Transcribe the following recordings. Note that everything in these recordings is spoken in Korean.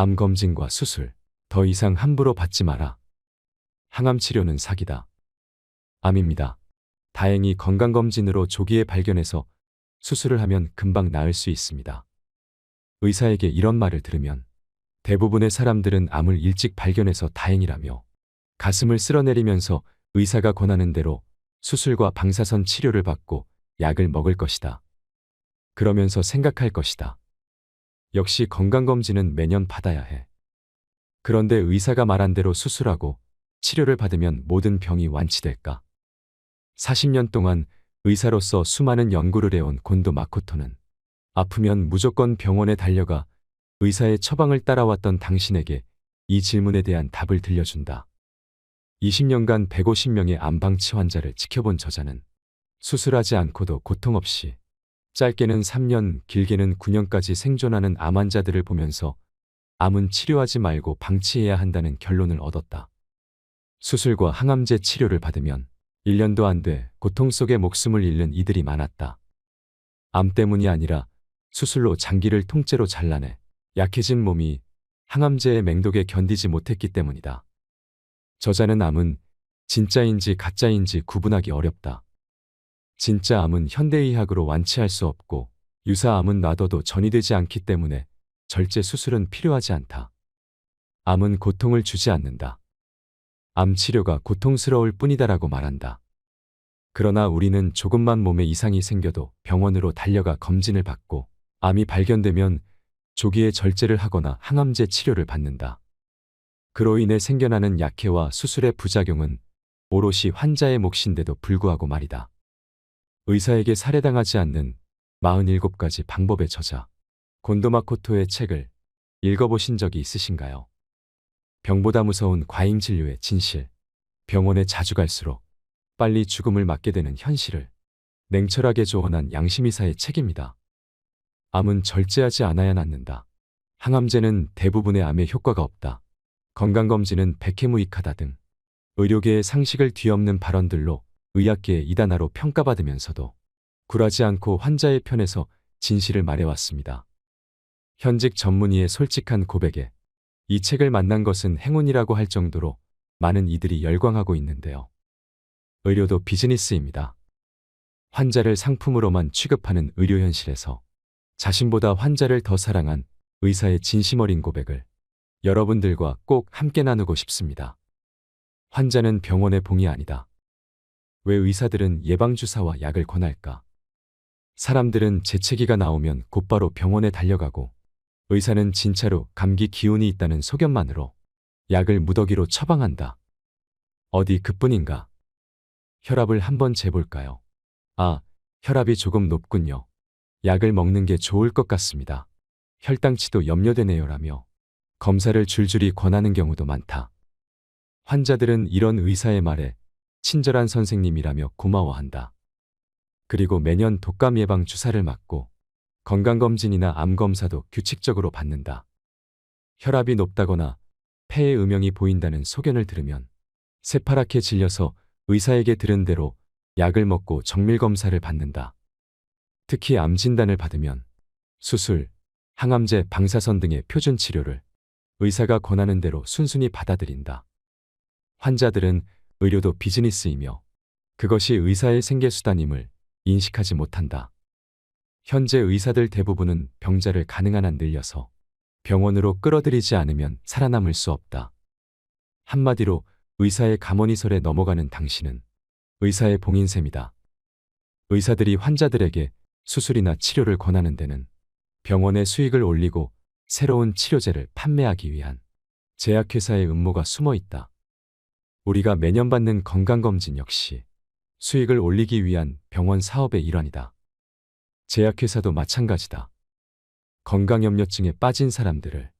암 검진과 수술, 더 이상 함부로 받지 마라. 항암 치료는 사기다. 암입니다. 다행히 건강검진으로 조기에 발견해서 수술을 하면 금방 나을 수 있습니다. 의사에게 이런 말을 들으면 대부분의 사람들은 암을 일찍 발견해서 다행이라며 가슴을 쓸어내리면서 의사가 권하는 대로 수술과 방사선 치료를 받고 약을 먹을 것이다. 그러면서 생각할 것이다. 역시 건강검진은 매년 받아야 해. 그런데 의사가 말한 대로 수술하고 치료를 받으면 모든 병이 완치될까? 40년 동안 의사로서 수많은 연구를 해온 곤도 마코토는 아프면 무조건 병원에 달려가 의사의 처방을 따라왔던 당신에게 이 질문에 대한 답을 들려준다. 20년간 150명의 암방치 환자를 지켜본 저자는 수술하지 않고도 고통 없이 짧게는 3년, 길게는 9년까지 생존하는 암 환자들을 보면서 암은 치료하지 말고 방치해야 한다는 결론을 얻었다. 수술과 항암제 치료를 받으면 1년도 안 돼 고통 속에 목숨을 잃는 이들이 많았다. 암 때문이 아니라 수술로 장기를 통째로 잘라내 약해진 몸이 항암제의 맹독에 견디지 못했기 때문이다. 저자는 암은 진짜인지 가짜인지 구분하기 어렵다. 진짜 암은 현대의학으로 완치할 수 없고 유사암은 놔둬도 전이되지 않기 때문에 절제 수술은 필요하지 않다. 암은 고통을 주지 않는다. 암 치료가 고통스러울 뿐이다라고 말한다. 그러나 우리는 조금만 몸에 이상이 생겨도 병원으로 달려가 검진을 받고 암이 발견되면 조기에 절제를 하거나 항암제 치료를 받는다. 그로 인해 생겨나는 약해와 수술의 부작용은 오롯이 환자의 몫인데도 불구하고 말이다. 의사에게 살해당하지 않는 47가지 방법의 저자 곤도 마코토의 책을 읽어보신 적이 있으신가요? 병보다 무서운 과잉 진료의 진실, 병원에 자주 갈수록 빨리 죽음을 맞게 되는 현실을 냉철하게 조언한 양심이사의 책입니다. 암은 절제하지 않아야 낫는다. 항암제는 대부분의 암에 효과가 없다. 건강검진은 백해무익하다 등 의료계의 상식을 뒤엎는 발언들로 의학계의 이단아로 평가받으면서도 굴하지 않고 환자의 편에서 진실을 말해왔습니다. 현직 전문의의 솔직한 고백에 이 책을 만난 것은 행운이라고 할 정도로 많은 이들이 열광하고 있는데요. 의료도 비즈니스입니다. 환자를 상품으로만 취급하는 의료 현실에서 자신보다 환자를 더 사랑한 의사의 진심 어린 고백을 여러분들과 꼭 함께 나누고 싶습니다. 환자는 병원의 봉이 아니다. 왜 의사들은 예방주사와 약을 권할까? 사람들은 재채기가 나오면 곧바로 병원에 달려가고 의사는 진짜로 감기 기운이 있다는 소견만으로 약을 무더기로 처방한다. 어디 그뿐인가? 혈압을 한번 재볼까요? 아, 혈압이 조금 높군요. 약을 먹는 게 좋을 것 같습니다. 혈당치도 염려되네요라며 검사를 줄줄이 권하는 경우도 많다. 환자들은 이런 의사의 말에 친절한 선생님이라며 고마워한다. 그리고 매년 독감 예방 주사를 맞고 건강검진이나 암검사도 규칙적으로 받는다. 혈압이 높다거나 폐에 음영이 보인다는 소견을 들으면 새파랗게 질려서 의사에게 들은 대로 약을 먹고 정밀검사를 받는다. 특히 암 진단을 받으면 수술, 항암제, 방사선 등의 표준 치료를 의사가 권하는 대로 순순히 받아들인다. 환자들은 의료도 비즈니스이며 그것이 의사의 생계수단임을 인식하지 못한다. 현재 의사들 대부분은 병자를 가능한 한 늘려서 병원으로 끌어들이지 않으면 살아남을 수 없다. 한마디로 의사의 가모니설에 넘어가는 당신은 의사의 봉인 셈이다. 의사들이 환자들에게 수술이나 치료를 권하는 데는 병원의 수익을 올리고 새로운 치료제를 판매하기 위한 제약회사의 음모가 숨어 있다. 우리가 매년 받는 건강검진 역시 수익을 올리기 위한 병원 사업의 일환이다. 제약회사도 마찬가지다. 건강염려증에 빠진 사람들을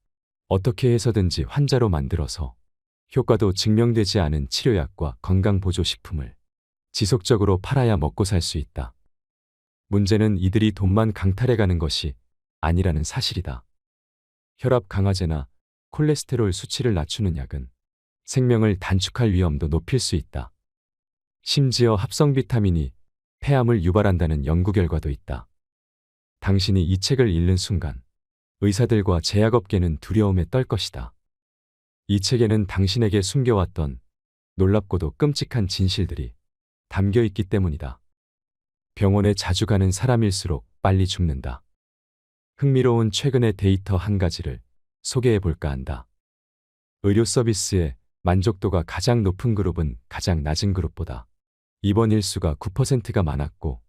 어떻게 해서든지 환자로 만들어서 효과도 증명되지 않은 치료약과 건강보조식품을 지속적으로 팔아야 먹고 살 수 있다. 문제는 이들이 돈만 강탈해가는 것이 아니라는 사실이다. 혈압 강화제나 콜레스테롤 수치를 낮추는 약은 생명을 단축할 위험도 높일 수 있다. 심지어 합성 비타민이 폐암을 유발한다는 연구 결과도 있다. 당신이 이 책을 읽는 순간 의사들과 제약업계는 두려움에 떨 것이다. 이 책에는 당신에게 숨겨왔던 놀랍고도 끔찍한 진실들이 담겨 있기 때문이다. 병원에 자주 가는 사람일수록 빨리 죽는다. 흥미로운 최근의 데이터 한 가지를 소개해 볼까 한다. 의료 서비스의 만족도가 가장 높은 그룹은 가장 낮은 그룹보다 입원 일수가 9%가 많았고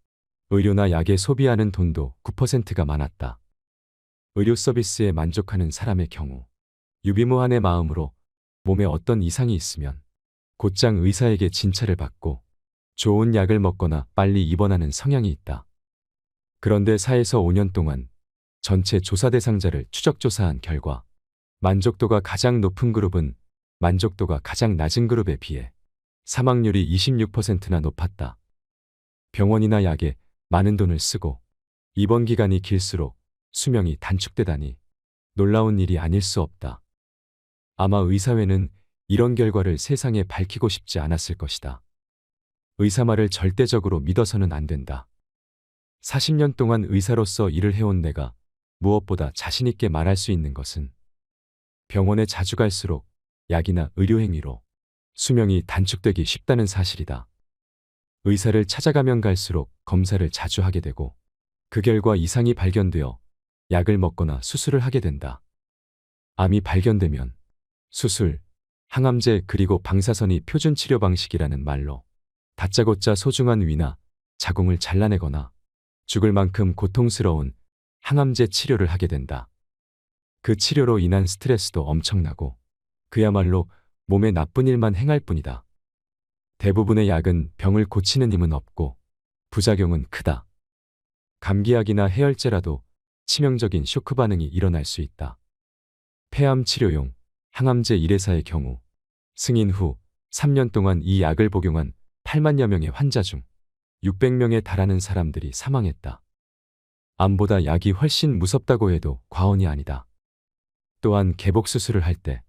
의료나 약에 소비하는 돈도 9%가 많았다. 의료 서비스에 만족하는 사람의 경우 유비무환의 마음으로 몸에 어떤 이상이 있으면 곧장 의사에게 진찰을 받고 좋은 약을 먹거나 빨리 입원하는 성향이 있다. 그런데 4에서 5년 동안 전체 조사 대상자를 추적조사한 결과 만족도가 가장 높은 그룹은 만족도가 가장 낮은 그룹에 비해 사망률이 26%나 높았다. 병원이나 약에 많은 돈을 쓰고 입원 기간이 길수록 수명이 단축되다니 놀라운 일이 아닐 수 없다. 아마 의사회는 이런 결과를 세상에 밝히고 싶지 않았을 것이다. 의사 말을 절대적으로 믿어서는 안 된다. 40년 동안 의사로서 일을 해온 내가 무엇보다 자신 있게 말할 수 있는 것은 병원에 자주 갈수록 약이나 의료행위로 수명이 단축되기 쉽다는 사실이다. 의사를 찾아가면 갈수록 검사를 자주 하게 되고 그 결과 이상이 발견되어 약을 먹거나 수술을 하게 된다. 암이 발견되면 수술, 항암제 그리고 방사선이 표준 치료 방식이라는 말로 다짜고짜 소중한 위나 자궁을 잘라내거나 죽을 만큼 고통스러운 항암제 치료를 하게 된다. 그 치료로 인한 스트레스도 엄청나고 그야말로 몸에 나쁜 일만 행할 뿐이다. 대부분의 약은 병을 고치는 힘은 없고 부작용은 크다. 감기약이나 해열제라도 치명적인 쇼크 반응이 일어날 수 있다. 폐암 치료용 항암제 1회사의 경우 승인 후 3년 동안 이 약을 복용한 8만여 명의 환자 중 600명에 달하는 사람들이 사망했다. 암보다 약이 훨씬 무섭다고 해도 과언이 아니다. 또한 개복 수술을 할 때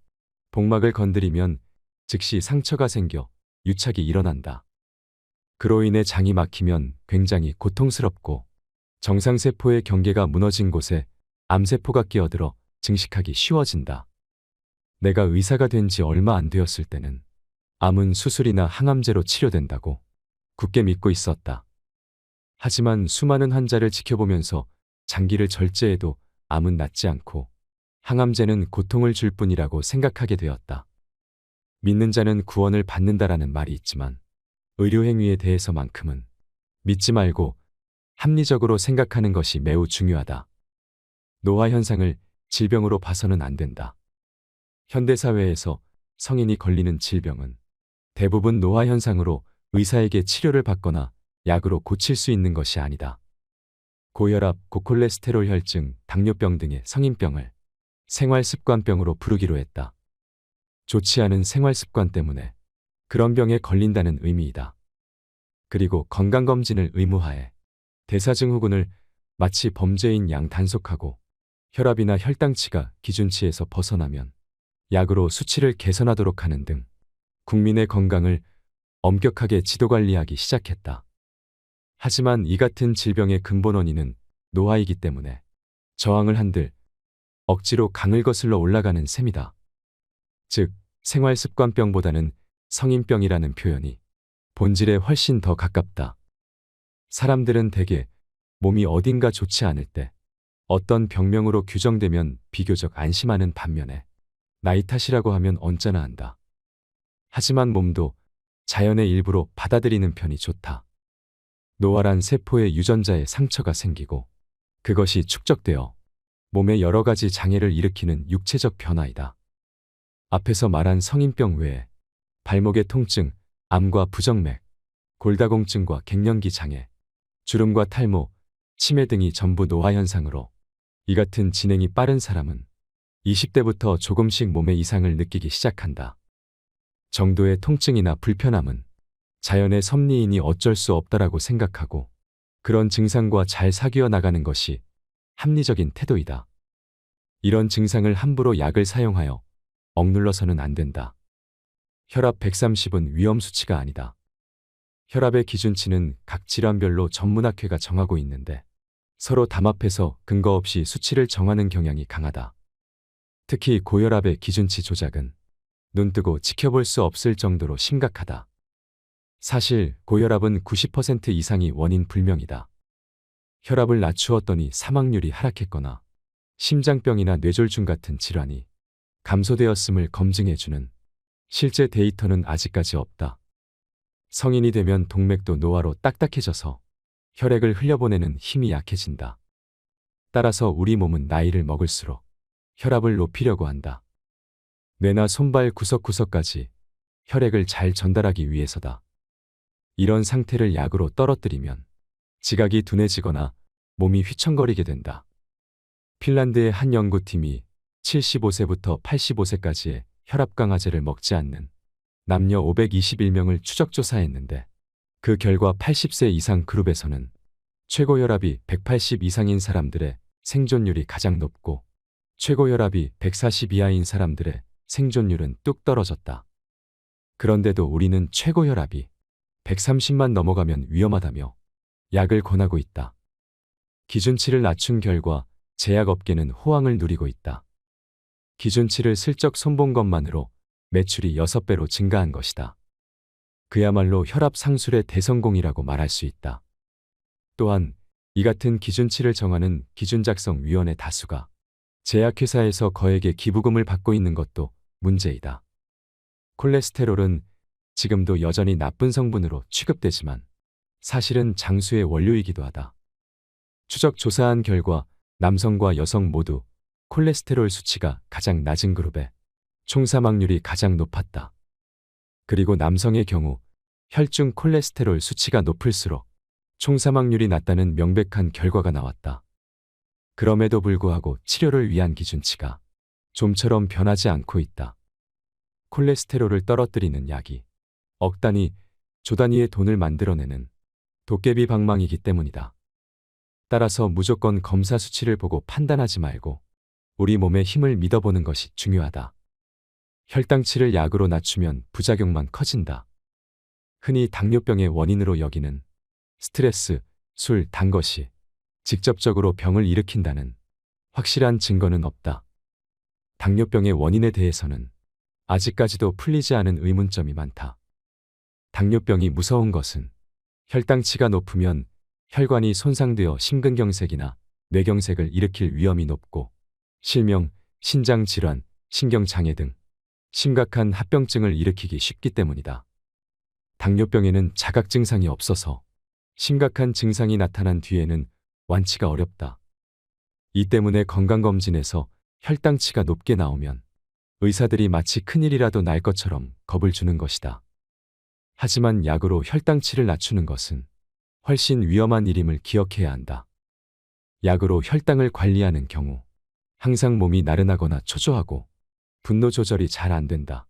복막을 건드리면 즉시 상처가 생겨 유착이 일어난다. 그로 인해 장이 막히면 굉장히 고통스럽고 정상세포의 경계가 무너진 곳에 암세포가 끼어들어 증식하기 쉬워진다. 내가 의사가 된 지 얼마 안 되었을 때는 암은 수술이나 항암제로 치료된다고 굳게 믿고 있었다. 하지만 수많은 환자를 지켜보면서 장기를 절제해도 암은 낫지 않고 항암제는 고통을 줄 뿐이라고 생각하게 되었다. 믿는 자는 구원을 받는다라는 말이 있지만 의료행위에 대해서만큼은 믿지 말고 합리적으로 생각하는 것이 매우 중요하다. 노화 현상을 질병으로 봐서는 안 된다. 현대사회에서 성인이 걸리는 질병은 대부분 노화 현상으로 의사에게 치료를 받거나 약으로 고칠 수 있는 것이 아니다. 고혈압, 고콜레스테롤 혈증, 당뇨병 등의 성인병을 생활습관병으로 부르기로 했다. 좋지 않은 생활습관 때문에 그런 병에 걸린다는 의미이다. 그리고 건강검진을 의무화해 대사증후군을 마치 범죄인 양 단속하고 혈압이나 혈당치가 기준치에서 벗어나면 약으로 수치를 개선하도록 하는 등 국민의 건강을 엄격하게 지도관리하기 시작했다. 하지만 이 같은 질병의 근본 원인은 노화이기 때문에 저항을 한들 억지로 강을 거슬러 올라가는 셈이다. 즉, 생활습관병보다는 성인병이라는 표현이 본질에 훨씬 더 가깝다. 사람들은 대개 몸이 어딘가 좋지 않을 때 어떤 병명으로 규정되면 비교적 안심하는 반면에 나이 탓이라고 하면 언짢아 한다. 하지만 몸도 자연의 일부로 받아들이는 편이 좋다. 노화란 세포의 유전자에 상처가 생기고 그것이 축적되어 몸에 여러 가지 장애를 일으키는 육체적 변화이다. 앞에서 말한 성인병 외에 발목의 통증, 암과 부정맥, 골다공증과 갱년기 장애, 주름과 탈모, 치매 등이 전부 노화 현상으로 이 같은 진행이 빠른 사람은 20대부터 조금씩 몸의 이상을 느끼기 시작한다. 정도의 통증이나 불편함은 자연의 섭리이니 어쩔 수 없다라고 생각하고 그런 증상과 잘 사귀어 나가는 것이 합리적인 태도이다. 이런 증상을 함부로 약을 사용하여 억눌러서는 안 된다. 혈압 130은 위험 수치가 아니다. 혈압의 기준치는 각 질환별로 전문학회가 정하고 있는데 서로 담합해서 근거 없이 수치를 정하는 경향이 강하다. 특히 고혈압의 기준치 조작은 눈뜨고 지켜볼 수 없을 정도로 심각하다. 사실 고혈압은 90% 이상이 원인 불명이다. 혈압을 낮추었더니 사망률이 하락했거나 심장병이나 뇌졸중 같은 질환이 감소되었음을 검증해주는 실제 데이터는 아직까지 없다. 성인이 되면 동맥도 노화로 딱딱해져서 혈액을 흘려보내는 힘이 약해진다. 따라서 우리 몸은 나이를 먹을수록 혈압을 높이려고 한다. 뇌나 손발 구석구석까지 혈액을 잘 전달하기 위해서다. 이런 상태를 약으로 떨어뜨리면 지각이 둔해지거나 몸이 휘청거리게 된다. 핀란드의 한 연구팀이 75세부터 85세까지의 혈압 강화제를 먹지 않는 남녀 521명을 추적 조사했는데 그 결과 80세 이상 그룹에서는 최고 혈압이 180 이상인 사람들의 생존율이 가장 높고 최고 혈압이 140 이하인 사람들의 생존율은 뚝 떨어졌다. 그런데도 우리는 최고 혈압이 130만 넘어가면 위험하다며 약을 권하고 있다. 기준치를 낮춘 결과 제약업계는 호황을 누리고 있다. 기준치를 슬쩍 손본 것만으로 매출이 6배로 증가한 것이다. 그야말로 혈압 상술의 대성공이라고 말할 수 있다. 또한 이 같은 기준치를 정하는 기준작성위원회 다수가 제약회사에서 거액의 기부금을 받고 있는 것도 문제이다. 콜레스테롤은 지금도 여전히 나쁜 성분으로 취급되지만 사실은 장수의 원료이기도 하다. 추적 조사한 결과 남성과 여성 모두 콜레스테롤 수치가 가장 낮은 그룹에 총사망률이 가장 높았다. 그리고 남성의 경우 혈중 콜레스테롤 수치가 높을수록 총사망률이 낮다는 명백한 결과가 나왔다. 그럼에도 불구하고 치료를 위한 기준치가 좀처럼 변하지 않고 있다. 콜레스테롤을 떨어뜨리는 약이 억 단위, 조 단위의 돈을 만들어내는 도깨비 방망이기 때문이다. 따라서 무조건 검사 수치를 보고 판단하지 말고 우리 몸의 힘을 믿어보는 것이 중요하다. 혈당치를 약으로 낮추면 부작용만 커진다. 흔히 당뇨병의 원인으로 여기는 스트레스, 술, 단 것이 직접적으로 병을 일으킨다는 확실한 증거는 없다. 당뇨병의 원인에 대해서는 아직까지도 풀리지 않은 의문점이 많다. 당뇨병이 무서운 것은 혈당치가 높으면 혈관이 손상되어 심근경색이나 뇌경색을 일으킬 위험이 높고 실명, 신장질환, 신경장애 등 심각한 합병증을 일으키기 쉽기 때문이다. 당뇨병에는 자각 증상이 없어서 심각한 증상이 나타난 뒤에는 완치가 어렵다. 이 때문에 건강검진에서 혈당치가 높게 나오면 의사들이 마치 큰일이라도 날 것처럼 겁을 주는 것이다. 하지만 약으로 혈당치를 낮추는 것은 훨씬 위험한 일임을 기억해야 한다. 약으로 혈당을 관리하는 경우 항상 몸이 나른하거나 초조하고 분노 조절이 잘 안 된다.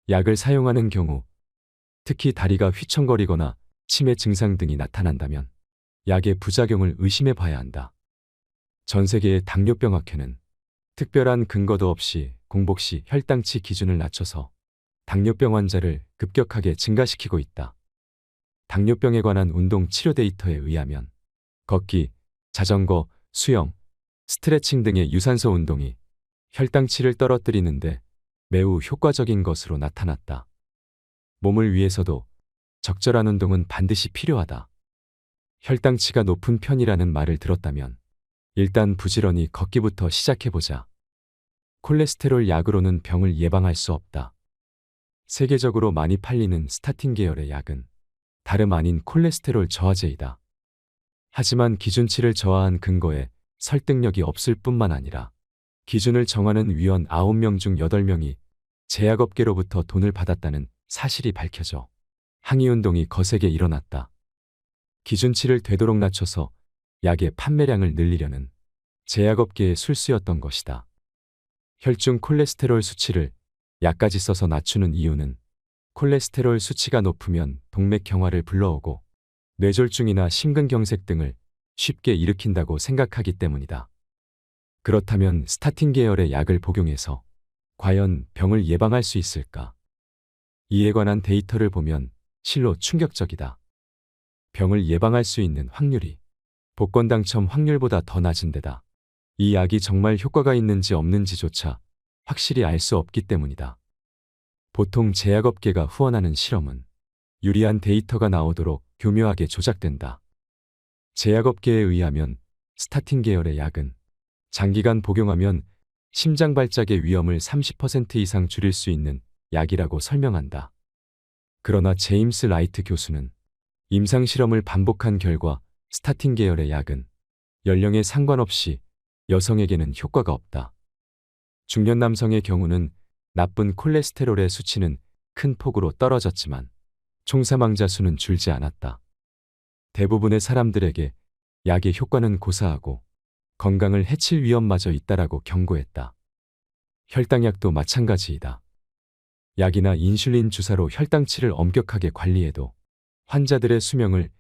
약을 사용하는 경우 특히 다리가 휘청거리거나 치매 증상 등이 나타난다면 약의 부작용을 의심해 봐야 한다. 전 세계의 당뇨병학회는 특별한 근거도 없이 공복 시 혈당치 기준을 낮춰서 당뇨병 환자를 급격하게 증가시키고 있다. 당뇨병에 관한 운동 치료 데이터에 의하면 걷기, 자전거, 수영, 스트레칭 등의 유산소 운동이 혈당치를 떨어뜨리는데 매우 효과적인 것으로 나타났다. 몸을 위해서도 적절한 운동은 반드시 필요하다. 혈당치가 높은 편이라는 말을 들었다면 일단 부지런히 걷기부터 시작해보자. 콜레스테롤 약으로는 병을 예방할 수 없다. 세계적으로 많이 팔리는 스타틴 계열의 약은 다름 아닌 콜레스테롤 저하제이다. 하지만 기준치를 저하한 근거에 설득력이 없을 뿐만 아니라 기준을 정하는 위원 9명 중 8명이 제약업계로부터 돈을 받았다는 사실이 밝혀져 항의운동이 거세게 일어났다. 기준치를 되도록 낮춰서 약의 판매량을 늘리려는 제약업계의 술수였던 것이다. 혈중 콜레스테롤 수치를 약까지 써서 낮추는 이유는 콜레스테롤 수치가 높으면 동맥경화를 불러오고 뇌졸중이나 심근경색 등을 쉽게 일으킨다고 생각하기 때문이다. 그렇다면 스타틴 계열의 약을 복용해서 과연 병을 예방할 수 있을까? 이에 관한 데이터를 보면 실로 충격적이다. 병을 예방할 수 있는 확률이 복권 당첨 확률보다 더 낮은 데다 이 약이 정말 효과가 있는지 없는지조차 확실히 알 수 없기 때문이다. 보통 제약업계가 후원하는 실험은 유리한 데이터가 나오도록 교묘하게 조작된다. 제약업계에 의하면 스타틴 계열의 약은 장기간 복용하면 심장 발작의 위험을 30% 이상 줄일 수 있는 약이라고 설명한다. 그러나 제임스 라이트 교수는 임상 실험을 반복한 결과 스타틴 계열의 약은 연령에 상관없이 여성에게는 효과가 없다. 중년 남성의 경우는 나쁜 콜레스테롤의 수치는 큰 폭으로 떨어졌지만 총사망자 수는 줄지 않았다. 대부분의 사람들에게 약의 효과는 고사하고 건강을 해칠 위험마저 있다라고 경고했다. 혈당약도 마찬가지이다. 약이나 인슐린 주사로 혈당치를 엄격하게 관리해도 환자들의 수명을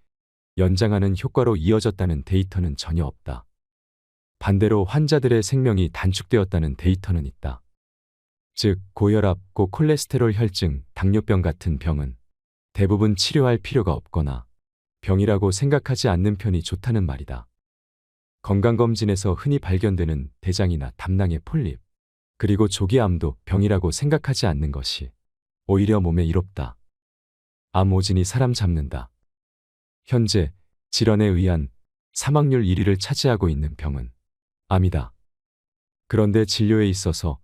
연장하는 효과로 이어졌다는 데이터는 전혀 없다. 반대로 환자들의 생명이 단축되었다는 데이터는 있다. 즉, 고혈압, 고콜레스테롤 혈증, 당뇨병 같은 병은 대부분 치료할 필요가 없거나 병이라고 생각하지 않는 편이 좋다는 말이다. 건강검진에서 흔히 발견되는 대장이나 담낭의 폴립, 그리고 조기암도 병이라고 생각하지 않는 것이 오히려 몸에 이롭다. 암 오진이 사람 잡는다. 현재 질환에 의한 사망률 1위를 차지하고 있는 병은 암이다. 그런데 진료에 있어서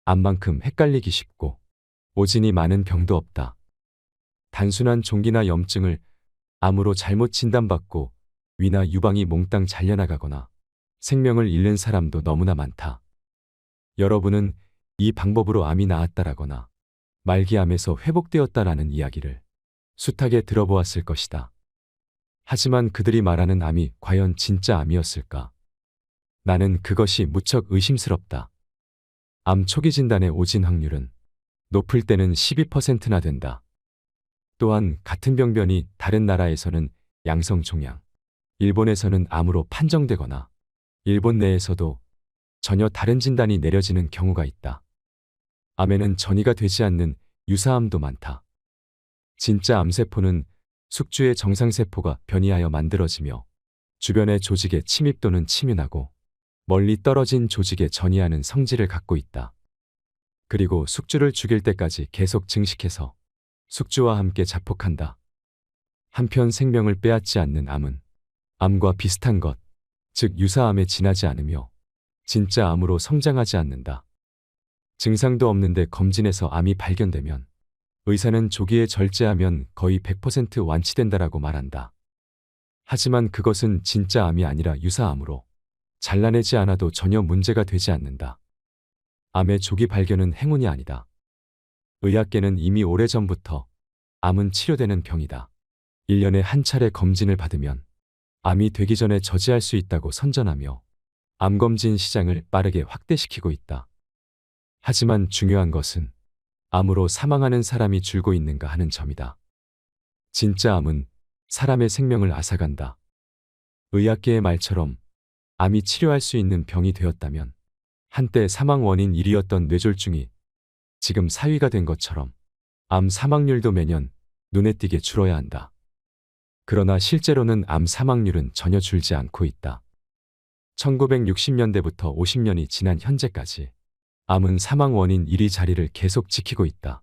암만큼 헷갈리기 쉽고 오진이 많은 병도 없다. 단순한 종기나 염증을 암으로 잘못 진단받고 위나 유방이 몽땅 잘려나가거나 생명을 잃는 사람도 너무나 많다. 여러분은 이 방법으로 암이 나았다라거나 말기암에서 회복되었다라는 이야기를 숱하게 들어보았을 것이다. 하지만 그들이 말하는 암이 과연 진짜 암이었을까? 나는 그것이 무척 의심스럽다. 암 초기 진단의 오진 확률은 높을 때는 12%나 된다. 또한 같은 병변이 다른 나라에서는 양성 종양, 일본에서는 암으로 판정되거나 일본 내에서도 전혀 다른 진단이 내려지는 경우가 있다. 암에는 전이가 되지 않는 유사암도 많다. 진짜 암세포는 숙주의 정상세포가 변이하여 만들어지며 주변의 조직에 침입 또는 침윤하고 멀리 떨어진 조직에 전이하는 성질을 갖고 있다. 그리고 숙주를 죽일 때까지 계속 증식해서 숙주와 함께 자폭한다. 한편 생명을 빼앗지 않는 암은 암과 비슷한 것, 즉 유사암에 지나지 않으며 진짜 암으로 성장하지 않는다. 증상도 없는데 검진에서 암이 발견되면 의사는 조기에 절제하면 거의 100% 완치된다라고 말한다. 하지만 그것은 진짜 암이 아니라 유사암으로 잘라내지 않아도 전혀 문제가 되지 않는다. 암의 조기 발견은 행운이 아니다. 의학계는 이미 오래전부터 암은 치료되는 병이다. 1년에 한 차례 검진을 받으면 암이 되기 전에 저지할 수 있다고 선전하며 암검진 시장을 빠르게 확대시키고 있다. 하지만 중요한 것은 암으로 사망하는 사람이 줄고 있는가 하는 점이다. 진짜 암은 사람의 생명을 앗아간다. 의학계의 말처럼 암이 치료할 수 있는 병이 되었다면 한때 사망 원인 1위였던 뇌졸중이 지금 4위가 된 것처럼 암 사망률도 매년 눈에 띄게 줄어야 한다. 그러나 실제로는 암 사망률은 전혀 줄지 않고 있다. 1960년대부터 50년이 지난 현재까지 암은 사망 원인 1위 자리를 계속 지키고 있다.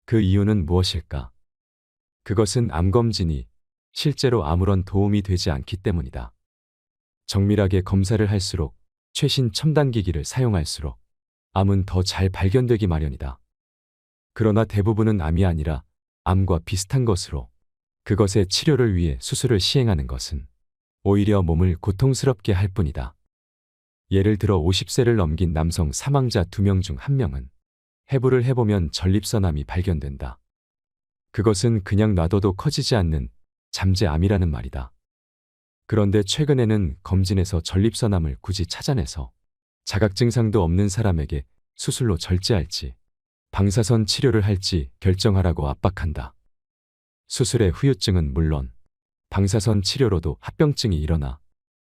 그 이유는 무엇일까? 그것은 암검진이 실제로 아무런 도움이 되지 않기 때문이다. 정밀하게 검사를 할수록 최신 첨단기기를 사용할수록 암은 더 잘 발견되기 마련이다. 그러나 대부분은 암이 아니라 암과 비슷한 것으로 그것의 치료를 위해 수술을 시행하는 것은 오히려 몸을 고통스럽게 할 뿐이다. 예를 들어 50세를 넘긴 남성 사망자 2명 중 1명은 해부를 해보면 전립선암이 발견된다. 그것은 그냥 놔둬도 커지지 않는 잠재암이라는 말이다. 그런데 최근에는 검진에서 전립선암을 굳이 찾아내서 자각 증상도 없는 사람에게 수술로 절제할지 방사선 치료를 할지 결정하라고 압박한다. 수술의 후유증은 물론 방사선 치료로도 합병증이 일어나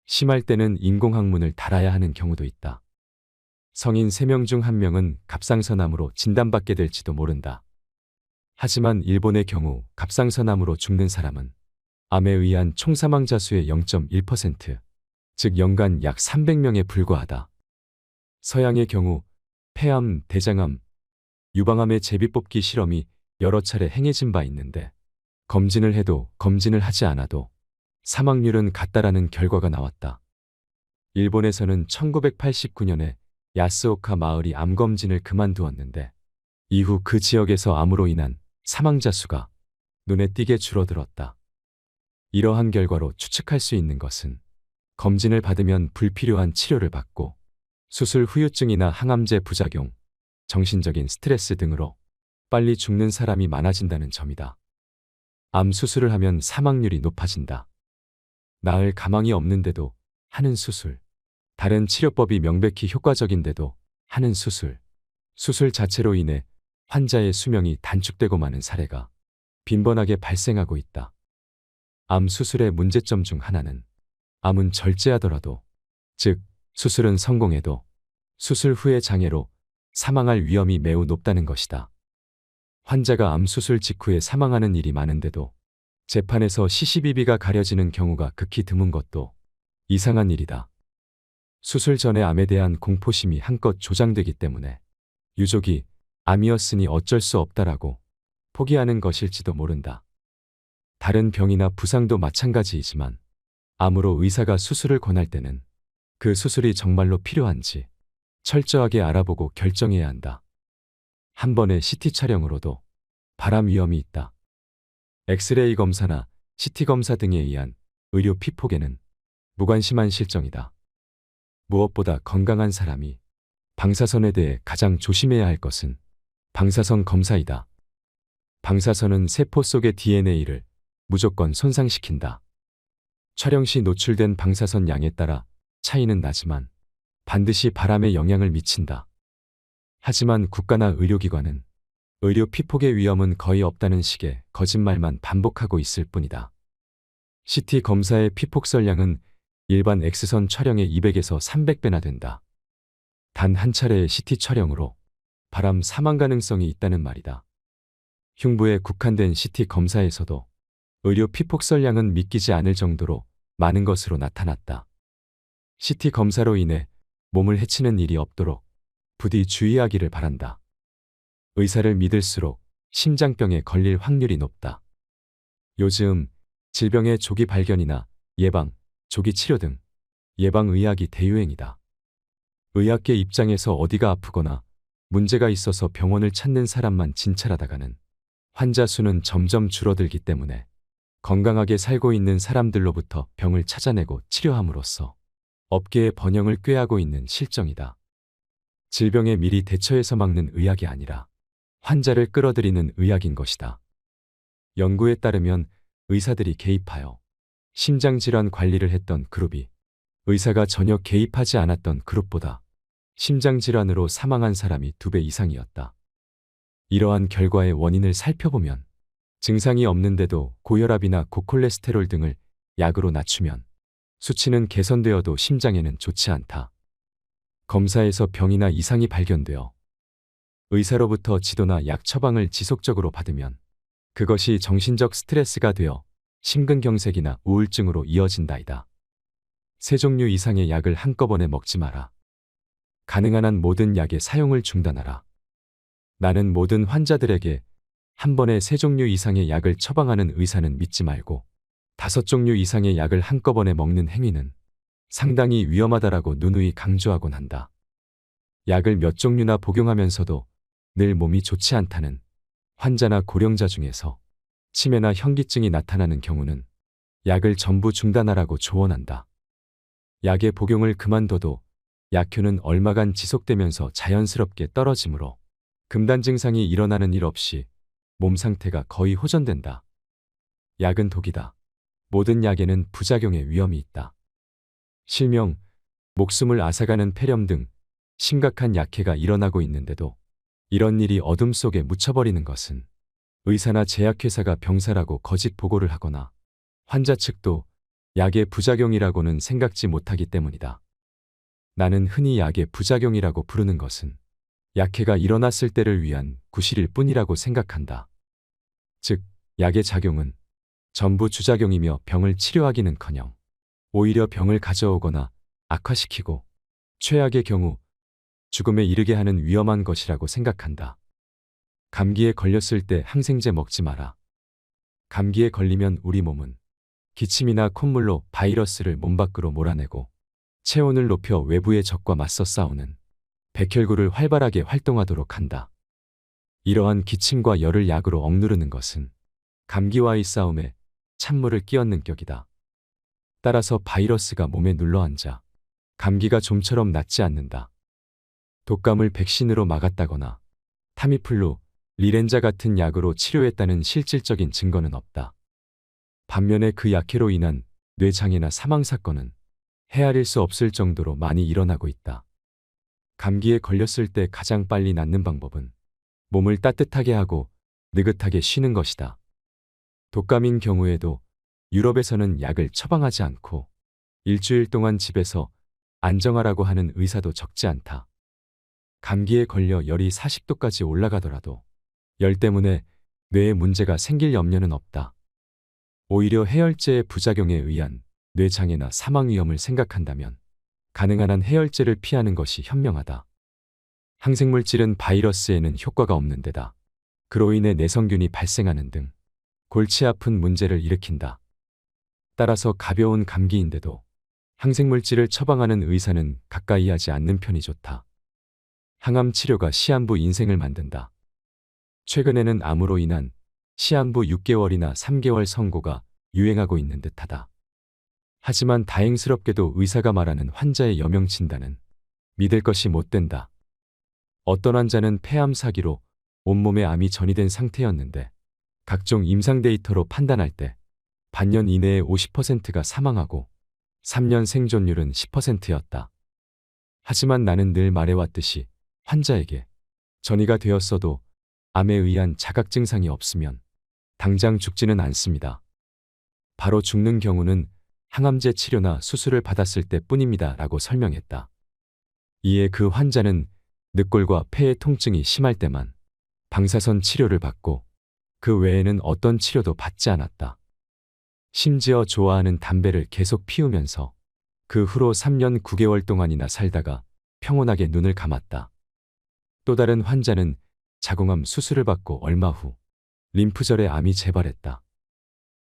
심할 때는 인공항문을 달아야 하는 경우도 있다. 성인 3명 중 1명은 갑상선암으로 진단받게 될지도 모른다. 하지만 일본의 경우 갑상선암으로 죽는 사람은 암에 의한 총 사망자 수의 0.1%, 즉 연간 약 300명에 불과하다. 서양의 경우 폐암, 대장암, 유방암의 제비뽑기 실험이 여러 차례 행해진 바 있는데 검진을 해도 검진을 하지 않아도 사망률은 같다라는 결과가 나왔다. 일본에서는 1989년에 야스오카 마을이 암 검진을 그만두었는데 이후 그 지역에서 암으로 인한 사망자 수가 눈에 띄게 줄어들었다. 이러한 결과로 추측할 수 있는 것은 검진을 받으면 불필요한 치료를 받고 수술 후유증이나 항암제 부작용, 정신적인 스트레스 등으로 빨리 죽는 사람이 많아진다는 점이다. 암 수술을 하면 사망률이 높아진다. 나을 가망이 없는데도 하는 수술, 다른 치료법이 명백히 효과적인데도 하는 수술, 수술 자체로 인해 환자의 수명이 단축되고 마는 사례가 빈번하게 발생하고 있다. 암 수술의 문제점 중 하나는 암은 절제하더라도, 즉 수술은 성공해도 수술 후의 장애로 사망할 위험이 매우 높다는 것이다. 환자가 암 수술 직후에 사망하는 일이 많은데도 재판에서 시시비비가 가려지는 경우가 극히 드문 것도 이상한 일이다. 수술 전에 암에 대한 공포심이 한껏 조장되기 때문에 유족이 암이었으니 어쩔 수 없다라고 포기하는 것일지도 모른다. 다른 병이나 부상도 마찬가지이지만 암으로 의사가 수술을 권할 때는 그 수술이 정말로 필요한지 철저하게 알아보고 결정해야 한다. 한 번의 CT 촬영으로도 발암 위험이 있다. 엑스레이 검사나 CT 검사 등에 의한 의료 피폭에는 무관심한 실정이다. 무엇보다 건강한 사람이 방사선에 대해 가장 조심해야 할 것은 방사선 검사이다. 방사선은 세포 속의 DNA를 무조건 손상시킨다. 촬영 시 노출된 방사선 양에 따라 차이는 나지만 반드시 발암에 영향을 미친다. 하지만 국가나 의료기관은 의료 피폭의 위험은 거의 없다는 식의 거짓말만 반복하고 있을 뿐이다. CT 검사의 피폭설량은 일반 X선 촬영의 200에서 300배나 된다. 단 한 차례의 CT 촬영으로 발암 사망 가능성이 있다는 말이다. 흉부에 국한된 CT 검사에서도 의료 피폭설량은 믿기지 않을 정도로 많은 것으로 나타났다. CT 검사로 인해 몸을 해치는 일이 없도록 부디 주의하기를 바란다. 의사를 믿을수록 심장병에 걸릴 확률이 높다. 요즘 질병의 조기 발견이나 예방, 조기 치료 등 예방의학이 대유행이다. 의학계 입장에서 어디가 아프거나 문제가 있어서 병원을 찾는 사람만 진찰하다가는 환자 수는 점점 줄어들기 때문에 건강하게 살고 있는 사람들로부터 병을 찾아내고 치료함으로써 업계의 번영을 꾀하고 있는 실정이다. 질병에 미리 대처해서 막는 의학이 아니라 환자를 끌어들이는 의학인 것이다. 연구에 따르면 의사들이 개입하여 심장질환 관리를 했던 그룹이 의사가 전혀 개입하지 않았던 그룹보다 심장질환으로 사망한 사람이 2배 이상이었다. 이러한 결과의 원인을 살펴보면 증상이 없는데도 고혈압이나 고콜레스테롤 등을 약으로 낮추면 수치는 개선되어도 심장에는 좋지 않다. 검사에서 병이나 이상이 발견되어 의사로부터 지도나 약 처방을 지속적으로 받으면 그것이 정신적 스트레스가 되어 심근경색이나 우울증으로 이어진다이다. 3종류 이상의 약을 한꺼번에 먹지 마라. 가능한 한 모든 약의 사용을 중단하라. 나는 모든 환자들에게 한 번에 3종류 이상의 약을 처방하는 의사는 믿지 말고 5종류 이상의 약을 한꺼번에 먹는 행위는 상당히 위험하다라고 누누이 강조하곤 한다. 약을 몇 종류나 복용하면서도 늘 몸이 좋지 않다는 환자나 고령자 중에서 치매나 현기증이 나타나는 경우는 약을 전부 중단하라고 조언한다. 약의 복용을 그만둬도 약효는 얼마간 지속되면서 자연스럽게 떨어지므로 금단 증상이 일어나는 일 없이 몸 상태가 거의 호전된다. 약은 독이다. 모든 약에는 부작용의 위험이 있다. 실명, 목숨을 앗아가는 폐렴 등 심각한 약해가 일어나고 있는데도 이런 일이 어둠 속에 묻혀버리는 것은 의사나 제약회사가 병사라고 거짓 보고를 하거나 환자 측도 약의 부작용이라고는 생각지 못하기 때문이다. 나는 흔히 약의 부작용이라고 부르는 것은 약해가 일어났을 때를 위한 구실일 뿐이라고 생각한다. 즉, 약의 작용은 전부 주작용이며 병을 치료하기는커녕 오히려 병을 가져오거나 악화시키고 최악의 경우 죽음에 이르게 하는 위험한 것이라고 생각한다. 감기에 걸렸을 때 항생제 먹지 마라. 감기에 걸리면 우리 몸은 기침이나 콧물로 바이러스를 몸 밖으로 몰아내고 체온을 높여 외부의 적과 맞서 싸우는 백혈구를 활발하게 활동하도록 한다. 이러한 기침과 열을 약으로 억누르는 것은 감기와의 싸움에 찬물을 끼얹는 격이다. 따라서 바이러스가 몸에 눌러앉아 감기가 좀처럼 낫지 않는다. 독감을 백신으로 막았다거나 타미플루, 리렌자 같은 약으로 치료했다는 실질적인 증거는 없다. 반면에 그 약해로 인한 뇌장애나 사망 사건은 헤아릴 수 없을 정도로 많이 일어나고 있다. 감기에 걸렸을 때 가장 빨리 낫는 방법은 몸을 따뜻하게 하고 느긋하게 쉬는 것이다. 독감인 경우에도 유럽에서는 약을 처방하지 않고 일주일 동안 집에서 안정하라고 하는 의사도 적지 않다. 감기에 걸려 열이 40도까지 올라가더라도 열 때문에 뇌에 문제가 생길 염려는 없다. 오히려 해열제의 부작용에 의한 뇌장애나 사망 위험을 생각한다면 가능한 한 해열제를 피하는 것이 현명하다. 항생물질은 바이러스에는 효과가 없는 데다 그로 인해 내성균이 발생하는 등 골치 아픈 문제를 일으킨다. 따라서 가벼운 감기인데도 항생물질을 처방하는 의사는 가까이 하지 않는 편이 좋다. 항암 치료가 시한부 인생을 만든다. 최근에는 암으로 인한 시한부 6개월이나 3개월 선고가 유행하고 있는 듯하다. 하지만 다행스럽게도 의사가 말하는 환자의 여명 진단은 믿을 것이 못 된다. 어떤 환자는 폐암 사기로 온몸에 암이 전이된 상태였는데 각종 임상 데이터로 판단할 때 반년 이내에 50%가 사망하고 3년 생존율은 10%였다. 하지만 나는 늘 말해왔듯이 환자에게 전이가 되었어도 암에 의한 자각 증상이 없으면 당장 죽지는 않습니다. 바로 죽는 경우는 항암제 치료나 수술을 받았을 때뿐입니다 라고 설명했다. 이에 그 환자는 늑골과 폐의 통증이 심할 때만 방사선 치료를 받고 그 외에는 어떤 치료도 받지 않았다. 심지어 좋아하는 담배를 계속 피우면서 그 후로 3년 9개월 동안이나 살다가 평온하게 눈을 감았다. 또 다른 환자는 자궁암 수술을 받고 얼마 후 림프절에 암이 재발했다.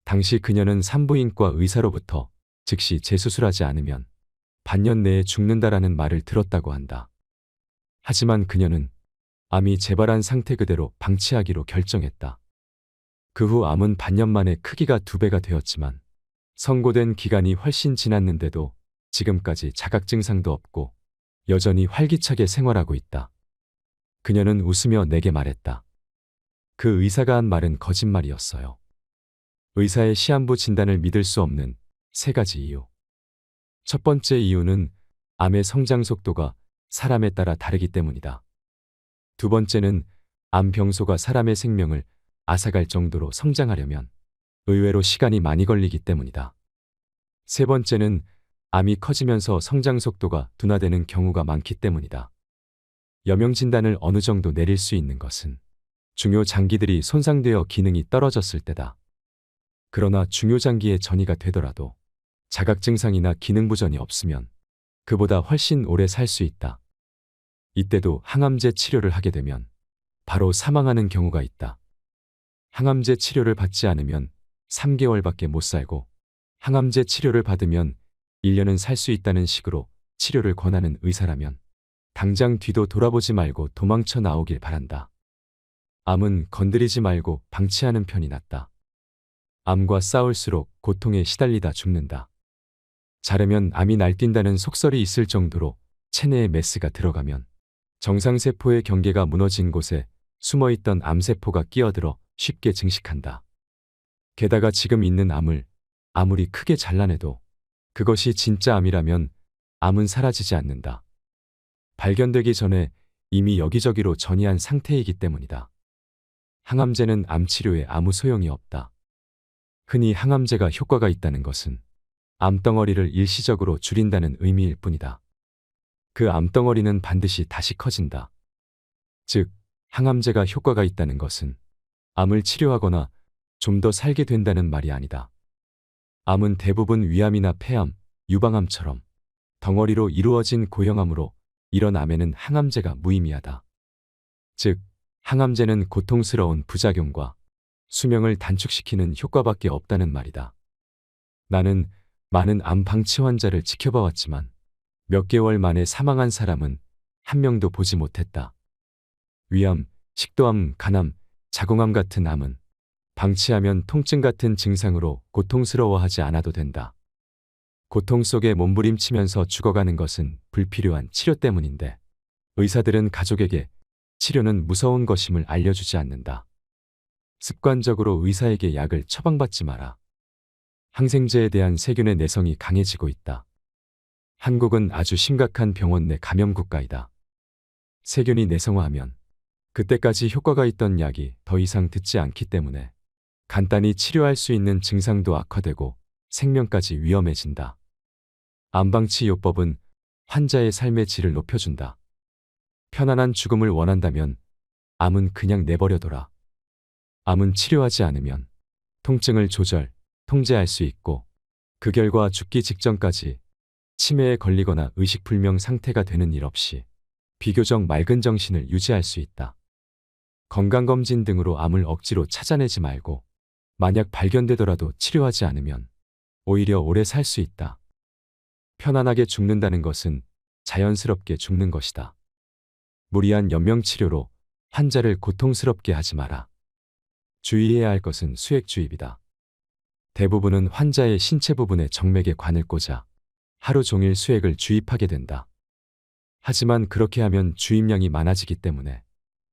당시 그녀는 산부인과 의사로부터 즉시 재수술하지 않으면 반년 내에 죽는다라는 말을 들었다고 한다. 하지만 그녀는 암이 재발한 상태 그대로 방치하기로 결정했다. 그 후 암은 반년 만에 크기가 2배가 되었지만 선고된 기간이 훨씬 지났는데도 지금까지 자각 증상도 없고 여전히 활기차게 생활하고 있다. 그녀는 웃으며 내게 말했다. 그 의사가 한 말은 거짓말이었어요. 의사의 시한부 진단을 믿을 수 없는 3가지 이유. 첫 번째 이유는 암의 성장 속도가 사람에 따라 다르기 때문이다. 두 번째는 암 병소가 사람의 생명을 앗아갈 정도로 성장하려면 의외로 시간이 많이 걸리기 때문이다. 세 번째는 암이 커지면서 성장 속도가 둔화되는 경우가 많기 때문이다. 여명 진단을 어느 정도 내릴 수 있는 것은 중요 장기들이 손상되어 기능이 떨어졌을 때다. 그러나 중요 장기에 전이가 되더라도 자각 증상이나 기능 부전이 없으면 그보다 훨씬 오래 살 수 있다. 이때도 항암제 치료를 하게 되면 바로 사망하는 경우가 있다. 항암제 치료를 받지 않으면 3개월밖에 못 살고 항암제 치료를 받으면 1년은 살 수 있다는 식으로 치료를 권하는 의사라면 당장 뒤도 돌아보지 말고 도망쳐 나오길 바란다. 암은 건드리지 말고 방치하는 편이 낫다. 암과 싸울수록 고통에 시달리다 죽는다. 자려면 암이 날뛴다는 속설이 있을 정도로 체내에 메스가 들어가면 정상세포의 경계가 무너진 곳에 숨어있던 암세포가 끼어들어 쉽게 증식한다. 게다가 지금 있는 암을 아무리 크게 잘라내도 그것이 진짜 암이라면 암은 사라지지 않는다. 발견되기 전에 이미 여기저기로 전이한 상태이기 때문이다. 항암제는 암 치료에 아무 소용이 없다. 흔히 항암제가 효과가 있다는 것은 암덩어리를 일시적으로 줄인다는 의미일 뿐이다. 그 암덩어리는 반드시 다시 커진다. 즉, 항암제가 효과가 있다는 것은 암을 치료하거나 좀 더 살게 된다는 말이 아니다. 암은 대부분 위암이나 폐암, 유방암처럼 덩어리로 이루어진 고형암으로 이런 암에는 항암제가 무의미하다. 즉, 항암제는 고통스러운 부작용과 수명을 단축시키는 효과밖에 없다는 말이다. 나는 많은 암 방치 환자를 지켜봐왔지만 몇 개월 만에 사망한 사람은 한 명도 보지 못했다. 위암, 식도암, 간암, 자궁암 같은 암은 방치하면 통증 같은 증상으로 고통스러워하지 않아도 된다. 고통 속에 몸부림치면서 죽어가는 것은 불필요한 치료 때문인데 의사들은 가족에게 치료는 무서운 것임을 알려주지 않는다. 습관적으로 의사에게 약을 처방받지 마라. 항생제에 대한 세균의 내성이 강해지고 있다. 한국은 아주 심각한 병원 내 감염 국가이다. 세균이 내성화하면 그때까지 효과가 있던 약이 더 이상 듣지 않기 때문에 간단히 치료할 수 있는 증상도 악화되고 생명까지 위험해진다. 암방치 요법은 환자의 삶의 질을 높여준다. 편안한 죽음을 원한다면 암은 그냥 내버려둬라. 암은 치료하지 않으면 통증을 통제할 수 있고 그 결과 죽기 직전까지 치매에 걸리거나 의식불명 상태가 되는 일 없이 비교적 맑은 정신을 유지할 수 있다. 건강검진 등으로 암을 억지로 찾아내지 말고 만약 발견되더라도 치료하지 않으면 오히려 오래 살 수 있다. 편안하게 죽는다는 것은 자연스럽게 죽는 것이다. 무리한 연명치료로 환자를 고통스럽게 하지 마라. 주의해야 할 것은 수액주입이다. 대부분은 환자의 신체 부분에 정맥에 관을 꽂아 하루 종일 수액을 주입하게 된다. 하지만 그렇게 하면 주입량이 많아지기 때문에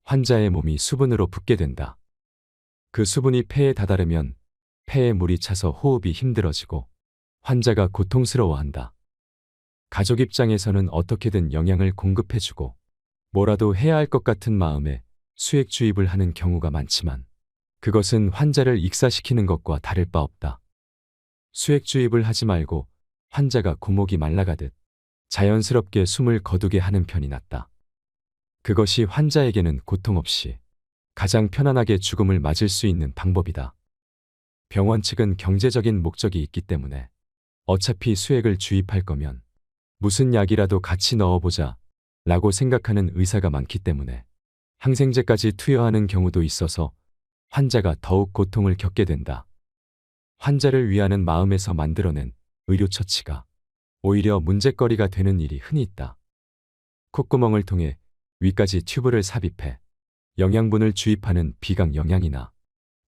환자의 몸이 수분으로 붓게 된다. 그 수분이 폐에 다다르면 폐에 물이 차서 호흡이 힘들어지고 환자가 고통스러워한다. 가족 입장에서는 어떻게든 영양을 공급해주고 뭐라도 해야 할 것 같은 마음에 수액 주입을 하는 경우가 많지만 그것은 환자를 익사시키는 것과 다를 바 없다. 수액 주입을 하지 말고 환자가 고목이 말라가듯 자연스럽게 숨을 거두게 하는 편이 낫다. 그것이 환자에게는 고통 없이 가장 편안하게 죽음을 맞을 수 있는 방법이다. 병원 측은 경제적인 목적이 있기 때문에 어차피 수액을 주입할 거면 무슨 약이라도 같이 넣어보자 라고 생각하는 의사가 많기 때문에 항생제까지 투여하는 경우도 있어서 환자가 더욱 고통을 겪게 된다. 환자를 위하는 마음에서 만들어낸 의료처치가 오히려 문제거리가 되는 일이 흔히 있다. 콧구멍을 통해 위까지 튜브를 삽입해 영양분을 주입하는 비강 영양이나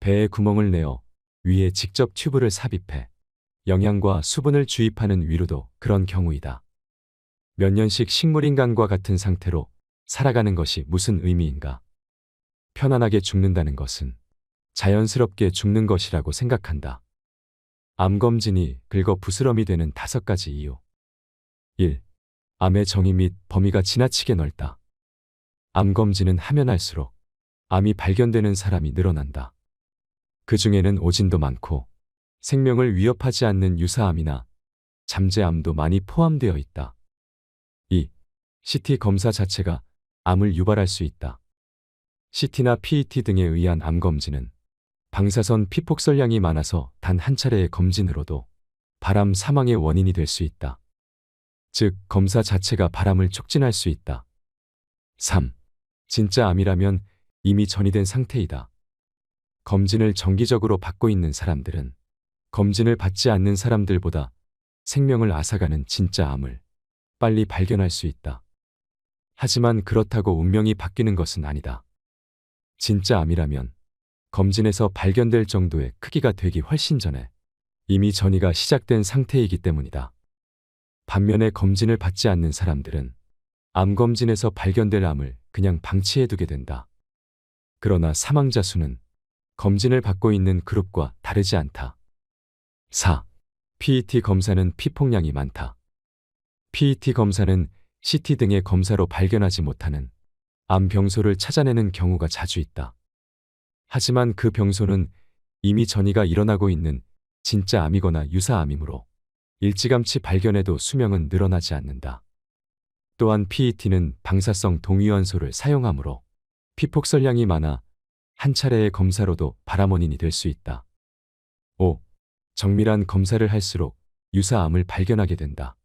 배에 구멍을 내어 위에 직접 튜브를 삽입해 영양과 수분을 주입하는 위로도 그런 경우이다. 몇 년씩 식물인간과 같은 상태로 살아가는 것이 무슨 의미인가? 편안하게 죽는다는 것은 자연스럽게 죽는 것이라고 생각한다. 암검진이 긁어 부스럼이 되는 5가지 이유. 1. 암의 정의 및 범위가 지나치게 넓다. 암검진은 하면 할수록 암이 발견되는 사람이 늘어난다. 그 중에는 오진도 많고 생명을 위협하지 않는 유사암이나 잠재암도 많이 포함되어 있다. 2. CT 검사 자체가 암을 유발할 수 있다. CT나 PET 등에 의한 암검진은 방사선 피폭설량이 많아서 단 한 차례의 검진으로도 바람 사망의 원인이 될 수 있다. 즉, 검사 자체가 바람을 촉진할 수 있다. 3. 진짜 암이라면 이미 전이된 상태이다. 검진을 정기적으로 받고 있는 사람들은 검진을 받지 않는 사람들보다 생명을 앗아가는 진짜 암을 빨리 발견할 수 있다. 하지만 그렇다고 운명이 바뀌는 것은 아니다. 진짜 암이라면 검진에서 발견될 정도의 크기가 되기 훨씬 전에 이미 전이가 시작된 상태이기 때문이다. 반면에 검진을 받지 않는 사람들은 암검진에서 발견될 암을 그냥 방치해두게 된다. 그러나 사망자 수는 검진을 받고 있는 그룹과 다르지 않다. 4. PET 검사는 피폭량이 많다. PET 검사는 CT 등의 검사로 발견하지 못하는 암 병소를 찾아내는 경우가 자주 있다. 하지만 그 병소는 이미 전이가 일어나고 있는 진짜 암이거나 유사암이므로 일찌감치 발견해도 수명은 늘어나지 않는다. 또한 PET는 방사성 동위원소를 사용하므로 피폭설량이 많아 한 차례의 검사로도 발암 원인이 될 수 있다. 5. 정밀한 검사를 할수록 유사암을 발견하게 된다.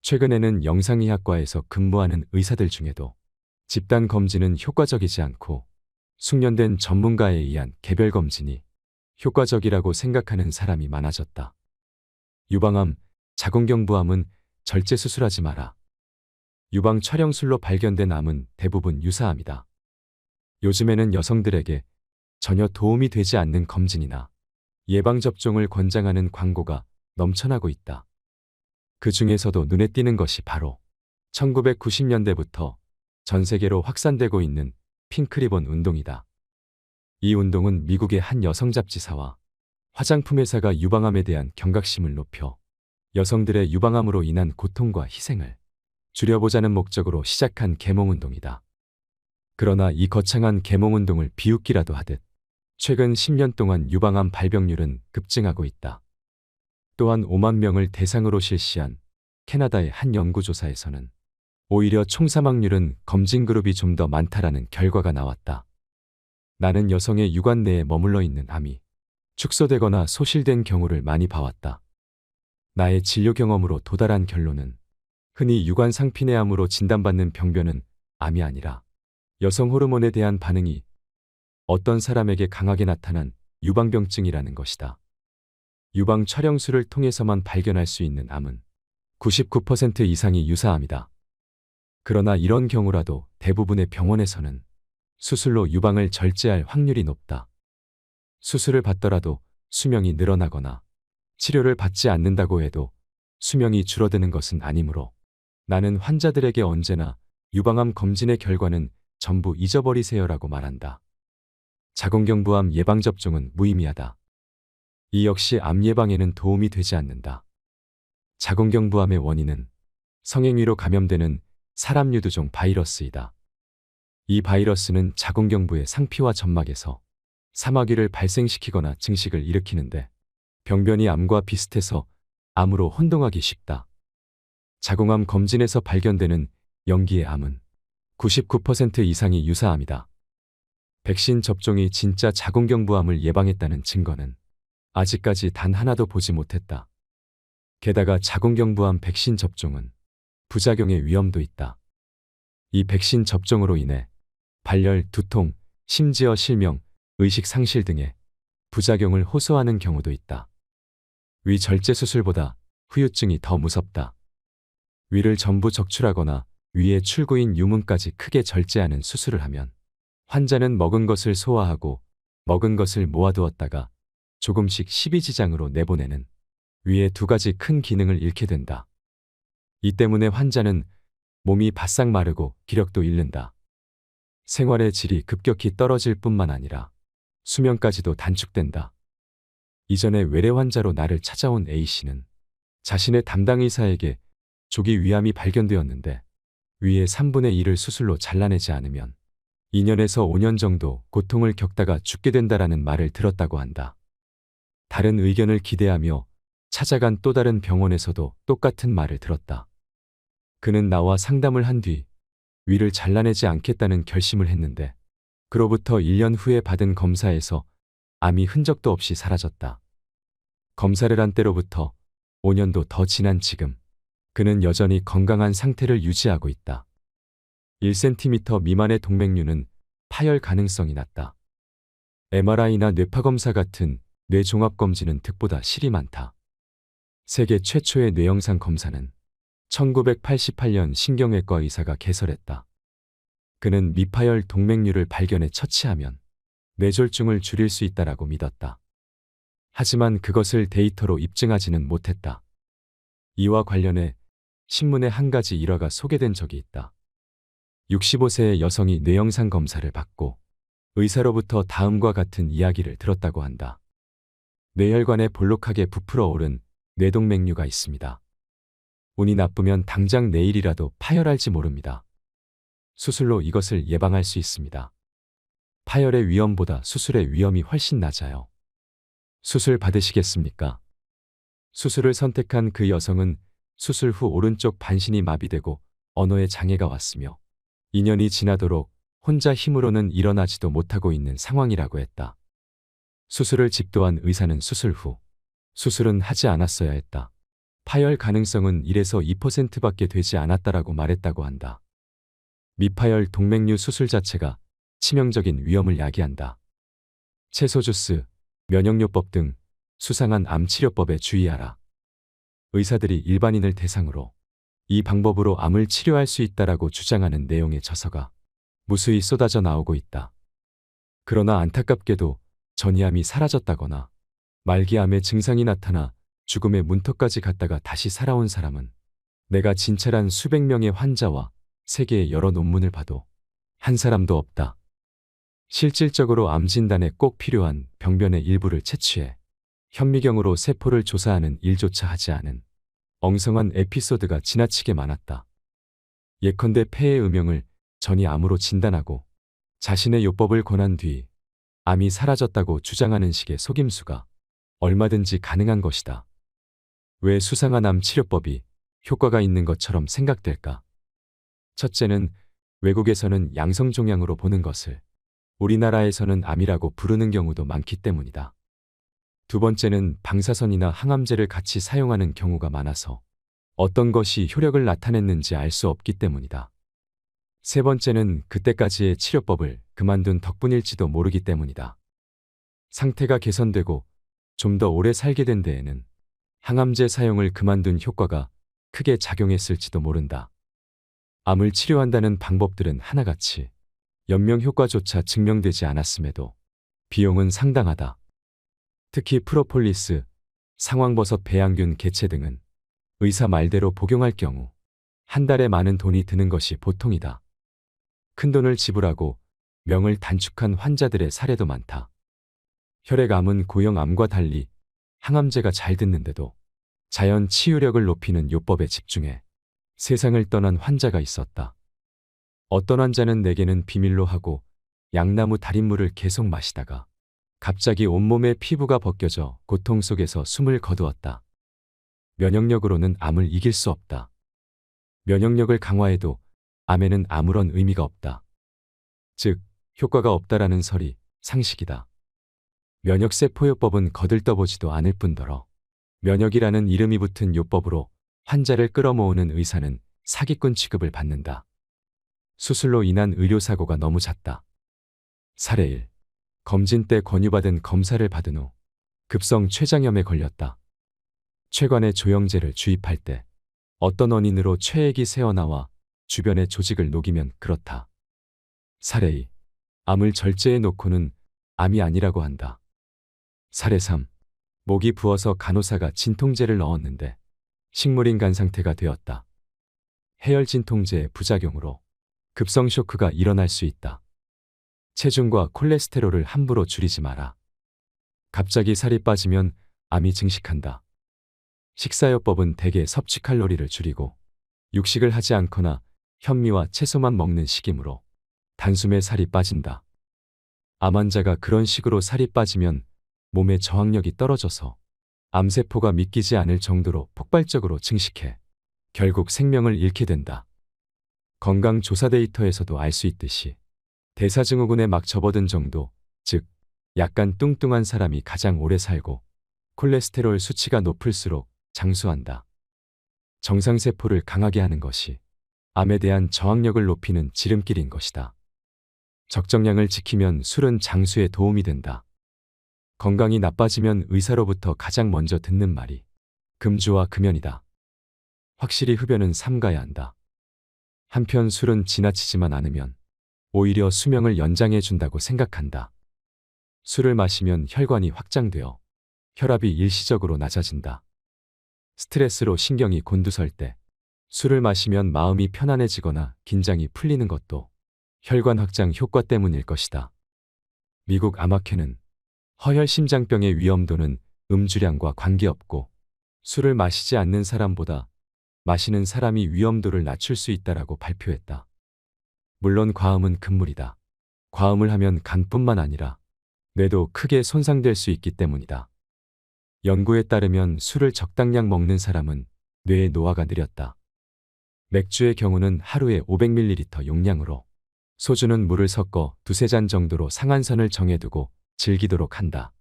최근에는 영상의학과에서 근무하는 의사들 중에도 집단 검진은 효과적이지 않고 숙련된 전문가에 의한 개별 검진이 효과적이라고 생각하는 사람이 많아졌다. 유방암, 자궁경부암은 절제 수술하지 마라. 유방 촬영술로 발견된 암은 대부분 유사암이다. 요즘에는 여성들에게 전혀 도움이 되지 않는 검진이나 예방접종을 권장하는 광고가 넘쳐나고 있다. 그 중에서도 눈에 띄는 것이 바로 1990년대부터 전 세계로 확산되고 있는 핑크리본 운동이다. 이 운동은 미국의 한 여성 잡지사와 화장품 회사가 유방암에 대한 경각심을 높여 여성들의 유방암으로 인한 고통과 희생을 줄여보자는 목적으로 시작한 계몽운동이다. 그러나 이 거창한 계몽운동을 비웃기라도 하듯 최근 10년 동안 유방암 발병률은 급증하고 있다. 또한 5만 명을 대상으로 실시한 캐나다의 한 연구조사에서는 오히려 총사망률은 검진 그룹이 좀 더 많다라는 결과가 나왔다. 나는 여성의 유관 내에 머물러 있는 암이 축소되거나 소실된 경우를 많이 봐왔다. 나의 진료 경험으로 도달한 결론은 흔히 유관 상피내암으로 진단받는 병변은 암이 아니라 여성 호르몬에 대한 반응이 어떤 사람에게 강하게 나타난 유방병증이라는 것이다. 유방 촬영술을 통해서만 발견할 수 있는 암은 99% 이상이 유사암이다. 그러나 이런 경우라도 대부분의 병원에서는 수술로 유방을 절제할 확률이 높다. 수술을 받더라도 수명이 늘어나거나 치료를 받지 않는다고 해도 수명이 줄어드는 것은 아니므로 나는 환자들에게 언제나 유방암 검진의 결과는 전부 잊어버리세요라고 말한다. 자궁경부암 예방접종은 무의미하다. 이 역시 암 예방에는 도움이 되지 않는다. 자궁경부암의 원인은 성행위로 감염되는 사람유두종 바이러스이다. 이 바이러스는 자궁경부의 상피와 점막에서 사마귀를 발생시키거나 증식을 일으키는데 병변이 암과 비슷해서 암으로 혼동하기 쉽다. 자궁암 검진에서 발견되는 영기의 암은 99% 이상이 유사암이다. 백신 접종이 진짜 자궁경부암을 예방했다는 증거는 아직까지 단 하나도 보지 못했다. 게다가 자궁경부암 백신 접종은 부작용의 위험도 있다. 이 백신 접종으로 인해 발열, 두통, 심지어 실명, 의식 상실 등의 부작용을 호소하는 경우도 있다. 위 절제 수술보다 후유증이 더 무섭다. 위를 전부 적출하거나 위에 출구인 유문까지 크게 절제하는 수술을 하면 환자는 먹은 것을 소화하고 먹은 것을 모아두었다가 조금씩 십이지장으로 내보내는 위의 두 가지 큰 기능을 잃게 된다. 이 때문에 환자는 몸이 바싹 마르고 기력도 잃는다. 생활의 질이 급격히 떨어질 뿐만 아니라 수명까지도 단축된다. 이전에 외래 환자로 나를 찾아온 A씨는 자신의 담당 의사에게 조기 위암이 발견되었는데 위의 3분의 1을 수술로 잘라내지 않으면 2년에서 5년 정도 고통을 겪다가 죽게 된다라는 말을 들었다고 한다. 다른 의견을 기대하며 찾아간 또 다른 병원에서도 똑같은 말을 들었다. 그는 나와 상담을 한 뒤 위를 잘라내지 않겠다는 결심을 했는데 그로부터 1년 후에 받은 검사에서 암이 흔적도 없이 사라졌다. 검사를 한 때로부터 5년도 더 지난 지금 그는 여전히 건강한 상태를 유지하고 있다. 1cm 미만의 동맥류는 파열 가능성이 낮다. MRI나 뇌파검사 같은 뇌종합검진은 득보다 실이 많다. 세계 최초의 뇌영상 검사는 1988년 신경외과 의사가 개설했다. 그는 미파열 동맥류를 발견해 처치하면 뇌졸중을 줄일 수 있다라고 믿었다. 하지만 그것을 데이터로 입증하지는 못했다. 이와 관련해 신문에 한 가지 일화가 소개된 적이 있다. 65세의 여성이 뇌영상 검사를 받고 의사로부터 다음과 같은 이야기를 들었다고 한다. 뇌혈관에 볼록하게 부풀어 오른 뇌동맥류가 있습니다. 운이 나쁘면 당장 내일이라도 파열할지 모릅니다. 수술로 이것을 예방할 수 있습니다. 파열의 위험보다 수술의 위험이 훨씬 낮아요. 수술 받으시겠습니까? 수술을 선택한 그 여성은 수술 후 오른쪽 반신이 마비되고 언어에 장애가 왔으며 2년이 지나도록 혼자 힘으로는 일어나지도 못하고 있는 상황이라고 했다. 수술을 집도한 의사는 수술 후 수술은 하지 않았어야 했다. 파열 가능성은 1에서 2%밖에 되지 않았다라고 말했다고 한다. 미파열 동맥류 수술 자체가 치명적인 위험을 야기한다. 채소 주스, 면역요법 등 수상한 암 치료법에 주의하라. 의사들이 일반인을 대상으로 이 방법으로 암을 치료할 수 있다라고 주장하는 내용의 저서가 무수히 쏟아져 나오고 있다. 그러나 안타깝게도 전이암이 사라졌다거나 말기암의 증상이 나타나 죽음의 문턱까지 갔다가 다시 살아온 사람은 내가 진찰한 수백 명의 환자와 세계의 여러 논문을 봐도 한 사람도 없다. 실질적으로 암 진단에 꼭 필요한 병변의 일부를 채취해 현미경으로 세포를 조사하는 일조차 하지 않은 엉성한 에피소드가 지나치게 많았다. 예컨대 폐의 음영을 전이암으로 진단하고 자신의 요법을 권한 뒤 암이 사라졌다고 주장하는 식의 속임수가 얼마든지 가능한 것이다. 왜 수상한 암 치료법이 효과가 있는 것처럼 생각될까? 첫째는 외국에서는 양성종양으로 보는 것을 우리나라에서는 암이라고 부르는 경우도 많기 때문이다. 두 번째는 방사선이나 항암제를 같이 사용하는 경우가 많아서 어떤 것이 효력을 나타냈는지 알 수 없기 때문이다. 세 번째는 그때까지의 치료법을 그만둔 덕분일지도 모르기 때문이다. 상태가 개선되고 좀 더 오래 살게 된 데에는 항암제 사용을 그만둔 효과가 크게 작용했을지도 모른다. 암을 치료한다는 방법들은 하나같이 연명 효과조차 증명되지 않았음에도 비용은 상당하다. 특히 프로폴리스, 상황버섯 배양균 개체 등은 의사 말대로 복용할 경우 한 달에 많은 돈이 드는 것이 보통이다. 큰돈을 지불하고 명을 단축한 환자들의 사례도 많다. 혈액암은 고형암과 달리 항암제가 잘 듣는데도 자연 치유력을 높이는 요법에 집중해 세상을 떠난 환자가 있었다. 어떤 환자는 내게는 비밀로 하고 양나무 달인물을 계속 마시다가 갑자기 온몸의 피부가 벗겨져 고통 속에서 숨을 거두었다. 면역력으로는 암을 이길 수 없다. 면역력을 강화해도 암에는 아무런 의미가 없다. 즉, 효과가 없다라는 설이 상식이다. 면역세포요법은 거들떠보지도 않을 뿐더러 면역이라는 이름이 붙은 요법으로 환자를 끌어모으는 의사는 사기꾼 취급을 받는다. 수술로 인한 의료사고가 너무 잦다. 사례 1. 검진 때 권유받은 검사를 받은 후 급성 췌장염에 걸렸다. 췌관에 조영제를 주입할 때 어떤 원인으로 췌액이 새어나와 주변의 조직을 녹이면 그렇다. 사례 2. 암을 절제해 놓고는 암이 아니라고 한다. 사례 3. 목이 부어서 간호사가 진통제를 넣었는데 식물인간 상태가 되었다. 해열 진통제의 부작용으로 급성 쇼크가 일어날 수 있다. 체중과 콜레스테롤을 함부로 줄이지 마라. 갑자기 살이 빠지면 암이 증식한다. 식사요법은 대개 섭취 칼로리를 줄이고 육식을 하지 않거나 현미와 채소만 먹는 식이므로 단숨에 살이 빠진다. 암 환자가 그런 식으로 살이 빠지면 몸의 저항력이 떨어져서 암세포가 믿기지 않을 정도로 폭발적으로 증식해 결국 생명을 잃게 된다. 건강조사 데이터에서도 알 수 있듯이 대사증후군에 막 접어든 정도, 즉 약간 뚱뚱한 사람이 가장 오래 살고 콜레스테롤 수치가 높을수록 장수한다. 정상세포를 강하게 하는 것이 암에 대한 저항력을 높이는 지름길인 것이다. 적정량을 지키면 술은 장수에 도움이 된다. 건강이 나빠지면 의사로부터 가장 먼저 듣는 말이 금주와 금연이다. 확실히 흡연은 삼가야 한다. 한편 술은 지나치지만 않으면 오히려 수명을 연장해 준다고 생각한다. 술을 마시면 혈관이 확장되어 혈압이 일시적으로 낮아진다. 스트레스로 신경이 곤두설 때 술을 마시면 마음이 편안해지거나 긴장이 풀리는 것도 혈관 확장 효과 때문일 것이다. 미국 암학회는 허혈심장병의 위험도는 음주량과 관계없고 술을 마시지 않는 사람보다 마시는 사람이 위험도를 낮출 수 있다라고 발표했다. 물론 과음은 금물이다. 과음을 하면 간뿐만 아니라 뇌도 크게 손상될 수 있기 때문이다. 연구에 따르면 술을 적당량 먹는 사람은 뇌의 노화가 느렸다. 맥주의 경우는 하루에 500ml 용량으로, 소주는 물을 섞어 두세 잔 정도로 상한선을 정해두고 즐기도록 한다.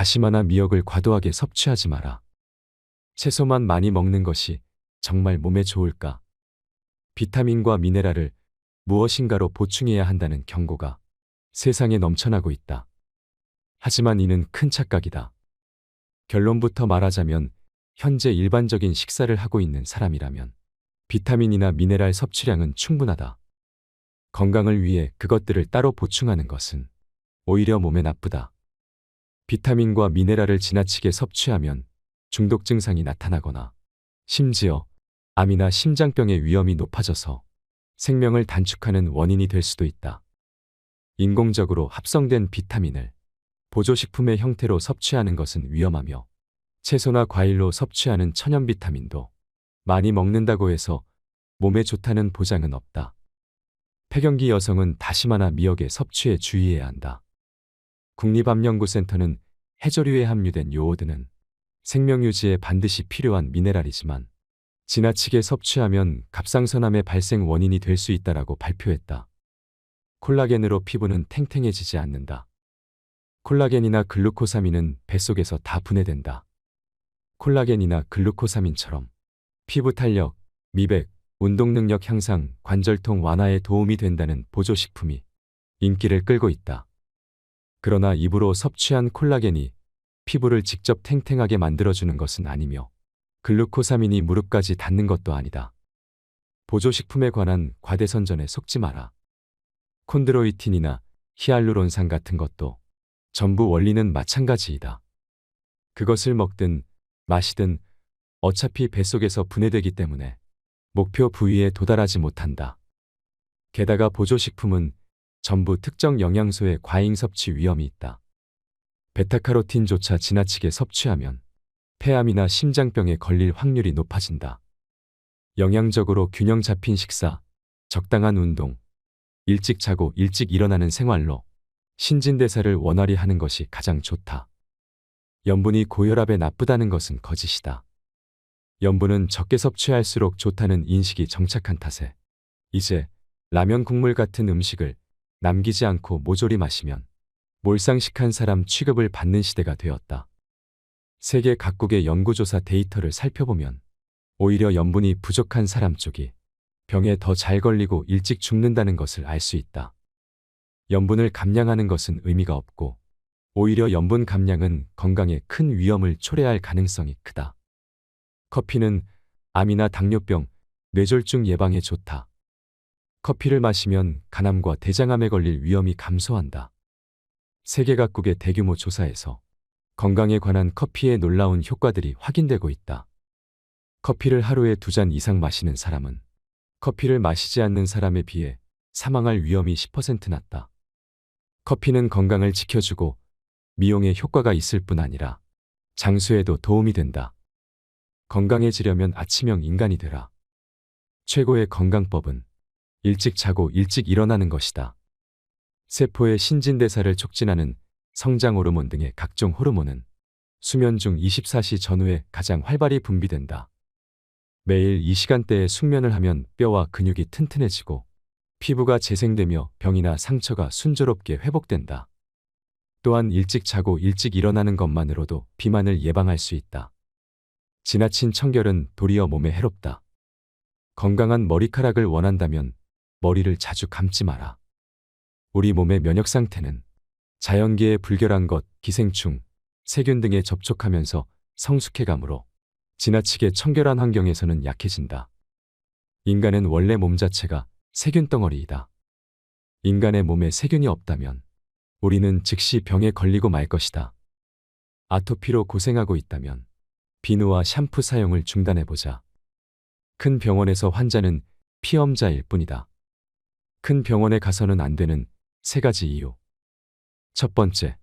다시마나 미역을 과도하게 섭취하지 마라. 채소만 많이 먹는 것이 정말 몸에 좋을까? 비타민과 미네랄을 무엇인가로 보충해야 한다는 경고가 세상에 넘쳐나고 있다. 하지만 이는 큰 착각이다. 결론부터 말하자면 현재 일반적인 식사를 하고 있는 사람이라면 비타민이나 미네랄 섭취량은 충분하다. 건강을 위해 그것들을 따로 보충하는 것은 오히려 몸에 나쁘다. 비타민과 미네랄을 지나치게 섭취하면 중독 증상이 나타나거나 심지어 암이나 심장병의 위험이 높아져서 생명을 단축하는 원인이 될 수도 있다. 인공적으로 합성된 비타민을 보조식품의 형태로 섭취하는 것은 위험하며 채소나 과일로 섭취하는 천연 비타민도 많이 먹는다고 해서 몸에 좋다는 보장은 없다. 폐경기 여성은 다시마나 미역의 섭취에 주의해야 한다. 국립암연구센터는 해조류에 함유된 요오드는 생명 유지에 반드시 필요한 미네랄이지만 지나치게 섭취하면 갑상선암의 발생 원인이 될 수 있다라고 발표했다. 콜라겐으로 피부는 탱탱해지지 않는다. 콜라겐이나 글루코사민은 뱃속에서 다 분해된다. 콜라겐이나 글루코사민처럼 피부 탄력, 미백, 운동 능력 향상, 관절통 완화에 도움이 된다는 보조식품이 인기를 끌고 있다. 그러나 입으로 섭취한 콜라겐이 피부를 직접 탱탱하게 만들어주는 것은 아니며 글루코사민이 무릎까지 닿는 것도 아니다. 보조식품에 관한 과대선전에 속지 마라. 콘드로이틴이나 히알루론산 같은 것도 전부 원리는 마찬가지이다. 그것을 먹든 마시든 어차피 뱃속에서 분해되기 때문에 목표 부위에 도달하지 못한다. 게다가 보조식품은 전부 특정 영양소의 과잉 섭취 위험이 있다. 베타카로틴조차 지나치게 섭취하면 폐암이나 심장병에 걸릴 확률이 높아진다. 영양적으로 균형 잡힌 식사, 적당한 운동, 일찍 자고 일찍 일어나는 생활로 신진대사를 원활히 하는 것이 가장 좋다. 염분이 고혈압에 나쁘다는 것은 거짓이다. 염분은 적게 섭취할수록 좋다는 인식이 정착한 탓에 이제 라면 국물 같은 음식을 남기지 않고 모조리 마시면 몰상식한 사람 취급을 받는 시대가 되었다. 세계 각국의 연구조사 데이터를 살펴보면 오히려 염분이 부족한 사람 쪽이 병에 더 잘 걸리고 일찍 죽는다는 것을 알 수 있다. 염분을 감량하는 것은 의미가 없고 오히려 염분 감량은 건강에 큰 위험을 초래할 가능성이 크다. 커피는 암이나 당뇨병, 뇌졸중 예방에 좋다. 커피를 마시면 간암과 대장암에 걸릴 위험이 감소한다. 세계 각국의 대규모 조사에서 건강에 관한 커피의 놀라운 효과들이 확인되고 있다. 커피를 하루에 2잔 이상 마시는 사람은 커피를 마시지 않는 사람에 비해 사망할 위험이 10% 낮다. 커피는 건강을 지켜주고 미용에 효과가 있을 뿐 아니라 장수에도 도움이 된다. 건강해지려면 아침형 인간이 되라. 최고의 건강법은 일찍 자고 일찍 일어나는 것이다. 세포의 신진대사를 촉진하는 성장 호르몬 등의 각종 호르몬은 수면 중 24시 전후에 가장 활발히 분비된다. 매일 이 시간대에 숙면을 하면 뼈와 근육이 튼튼해지고 피부가 재생되며 병이나 상처가 순조롭게 회복된다. 또한 일찍 자고 일찍 일어나는 것만으로도 비만을 예방할 수 있다. 지나친 청결은 도리어 몸에 해롭다. 건강한 머리카락을 원한다면 머리를 자주 감지 마라. 우리 몸의 면역 상태는 자연계의 불결한 것, 기생충, 세균 등에 접촉하면서 성숙해가므로 지나치게 청결한 환경에서는 약해진다. 인간은 원래 몸 자체가 세균 덩어리이다. 인간의 몸에 세균이 없다면 우리는 즉시 병에 걸리고 말 것이다. 아토피로 고생하고 있다면 비누와 샴푸 사용을 중단해보자. 큰 병원에서 환자는 피험자일 뿐이다. 큰 병원에 가서는 안 되는 3가지 이유. 첫 번째,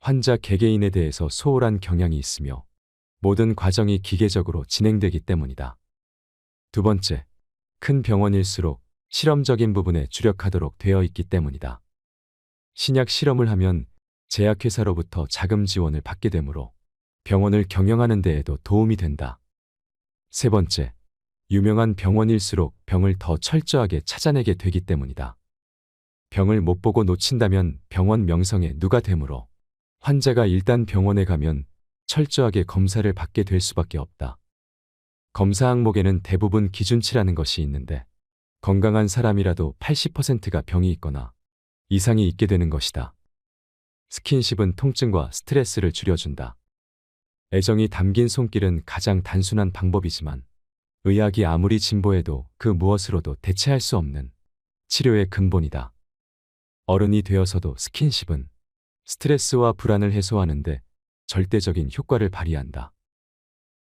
환자 개개인에 대해서 소홀한 경향이 있으며 모든 과정이 기계적으로 진행되기 때문이다. 두 번째, 큰 병원일수록 실험적인 부분에 주력하도록 되어 있기 때문이다. 신약 실험을 하면 제약회사로부터 자금 지원을 받게 되므로 병원을 경영하는 데에도 도움이 된다. 세 번째, 유명한 병원일수록 병을 더 철저하게 찾아내게 되기 때문이다. 병을 못 보고 놓친다면 병원 명성에 누가 되므로 환자가 일단 병원에 가면 철저하게 검사를 받게 될 수밖에 없다. 검사 항목에는 대부분 기준치라는 것이 있는데 건강한 사람이라도 80%가 병이 있거나 이상이 있게 되는 것이다. 스킨십은 통증과 스트레스를 줄여준다. 애정이 담긴 손길은 가장 단순한 방법이지만 의학이 아무리 진보해도 그 무엇으로도 대체할 수 없는 치료의 근본이다. 어른이 되어서도 스킨십은 스트레스와 불안을 해소하는데 절대적인 효과를 발휘한다.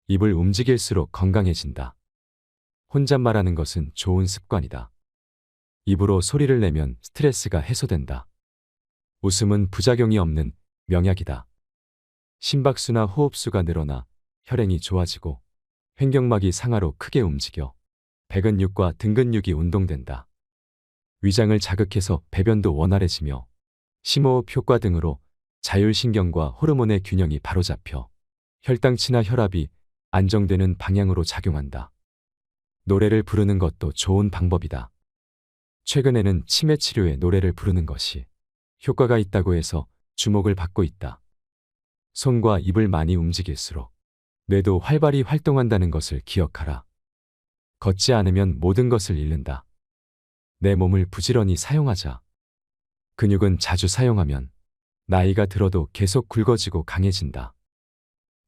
입을 움직일수록 건강해진다. 혼잣말하는 것은 좋은 습관이다. 입으로 소리를 내면 스트레스가 해소된다. 웃음은 부작용이 없는 명약이다. 심박수나 호흡수가 늘어나 혈행이 좋아지고 횡격막이 상하로 크게 움직여 배근육과 등근육이 운동된다. 위장을 자극해서 배변도 원활해지며 심호흡 효과 등으로 자율신경과 호르몬의 균형이 바로잡혀 혈당치나 혈압이 안정되는 방향으로 작용한다. 노래를 부르는 것도 좋은 방법이다. 최근에는 치매 치료에 노래를 부르는 것이 효과가 있다고 해서 주목을 받고 있다. 손과 입을 많이 움직일수록 뇌도 활발히 활동한다는 것을 기억하라. 걷지 않으면 모든 것을 잃는다. 내 몸을 부지런히 사용하자. 근육은 자주 사용하면 나이가 들어도 계속 굵어지고 강해진다.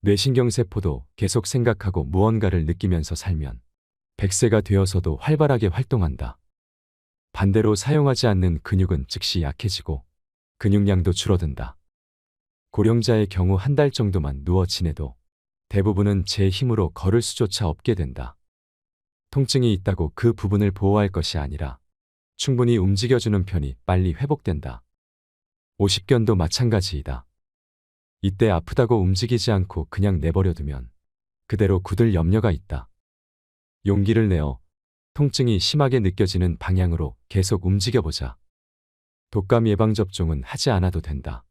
뇌신경세포도 계속 생각하고 무언가를 느끼면서 살면 100세가 되어서도 활발하게 활동한다. 반대로 사용하지 않는 근육은 즉시 약해지고 근육량도 줄어든다. 고령자의 경우 한 달 정도만 누워 지내도 대부분은 제 힘으로 걸을 수조차 없게 된다. 통증이 있다고 그 부분을 보호할 것이 아니라 충분히 움직여주는 편이 빨리 회복된다. 오십견도 마찬가지이다. 이때 아프다고 움직이지 않고 그냥 내버려두면 그대로 굳을 염려가 있다. 용기를 내어 통증이 심하게 느껴지는 방향으로 계속 움직여보자. 독감 예방접종은 하지 않아도 된다.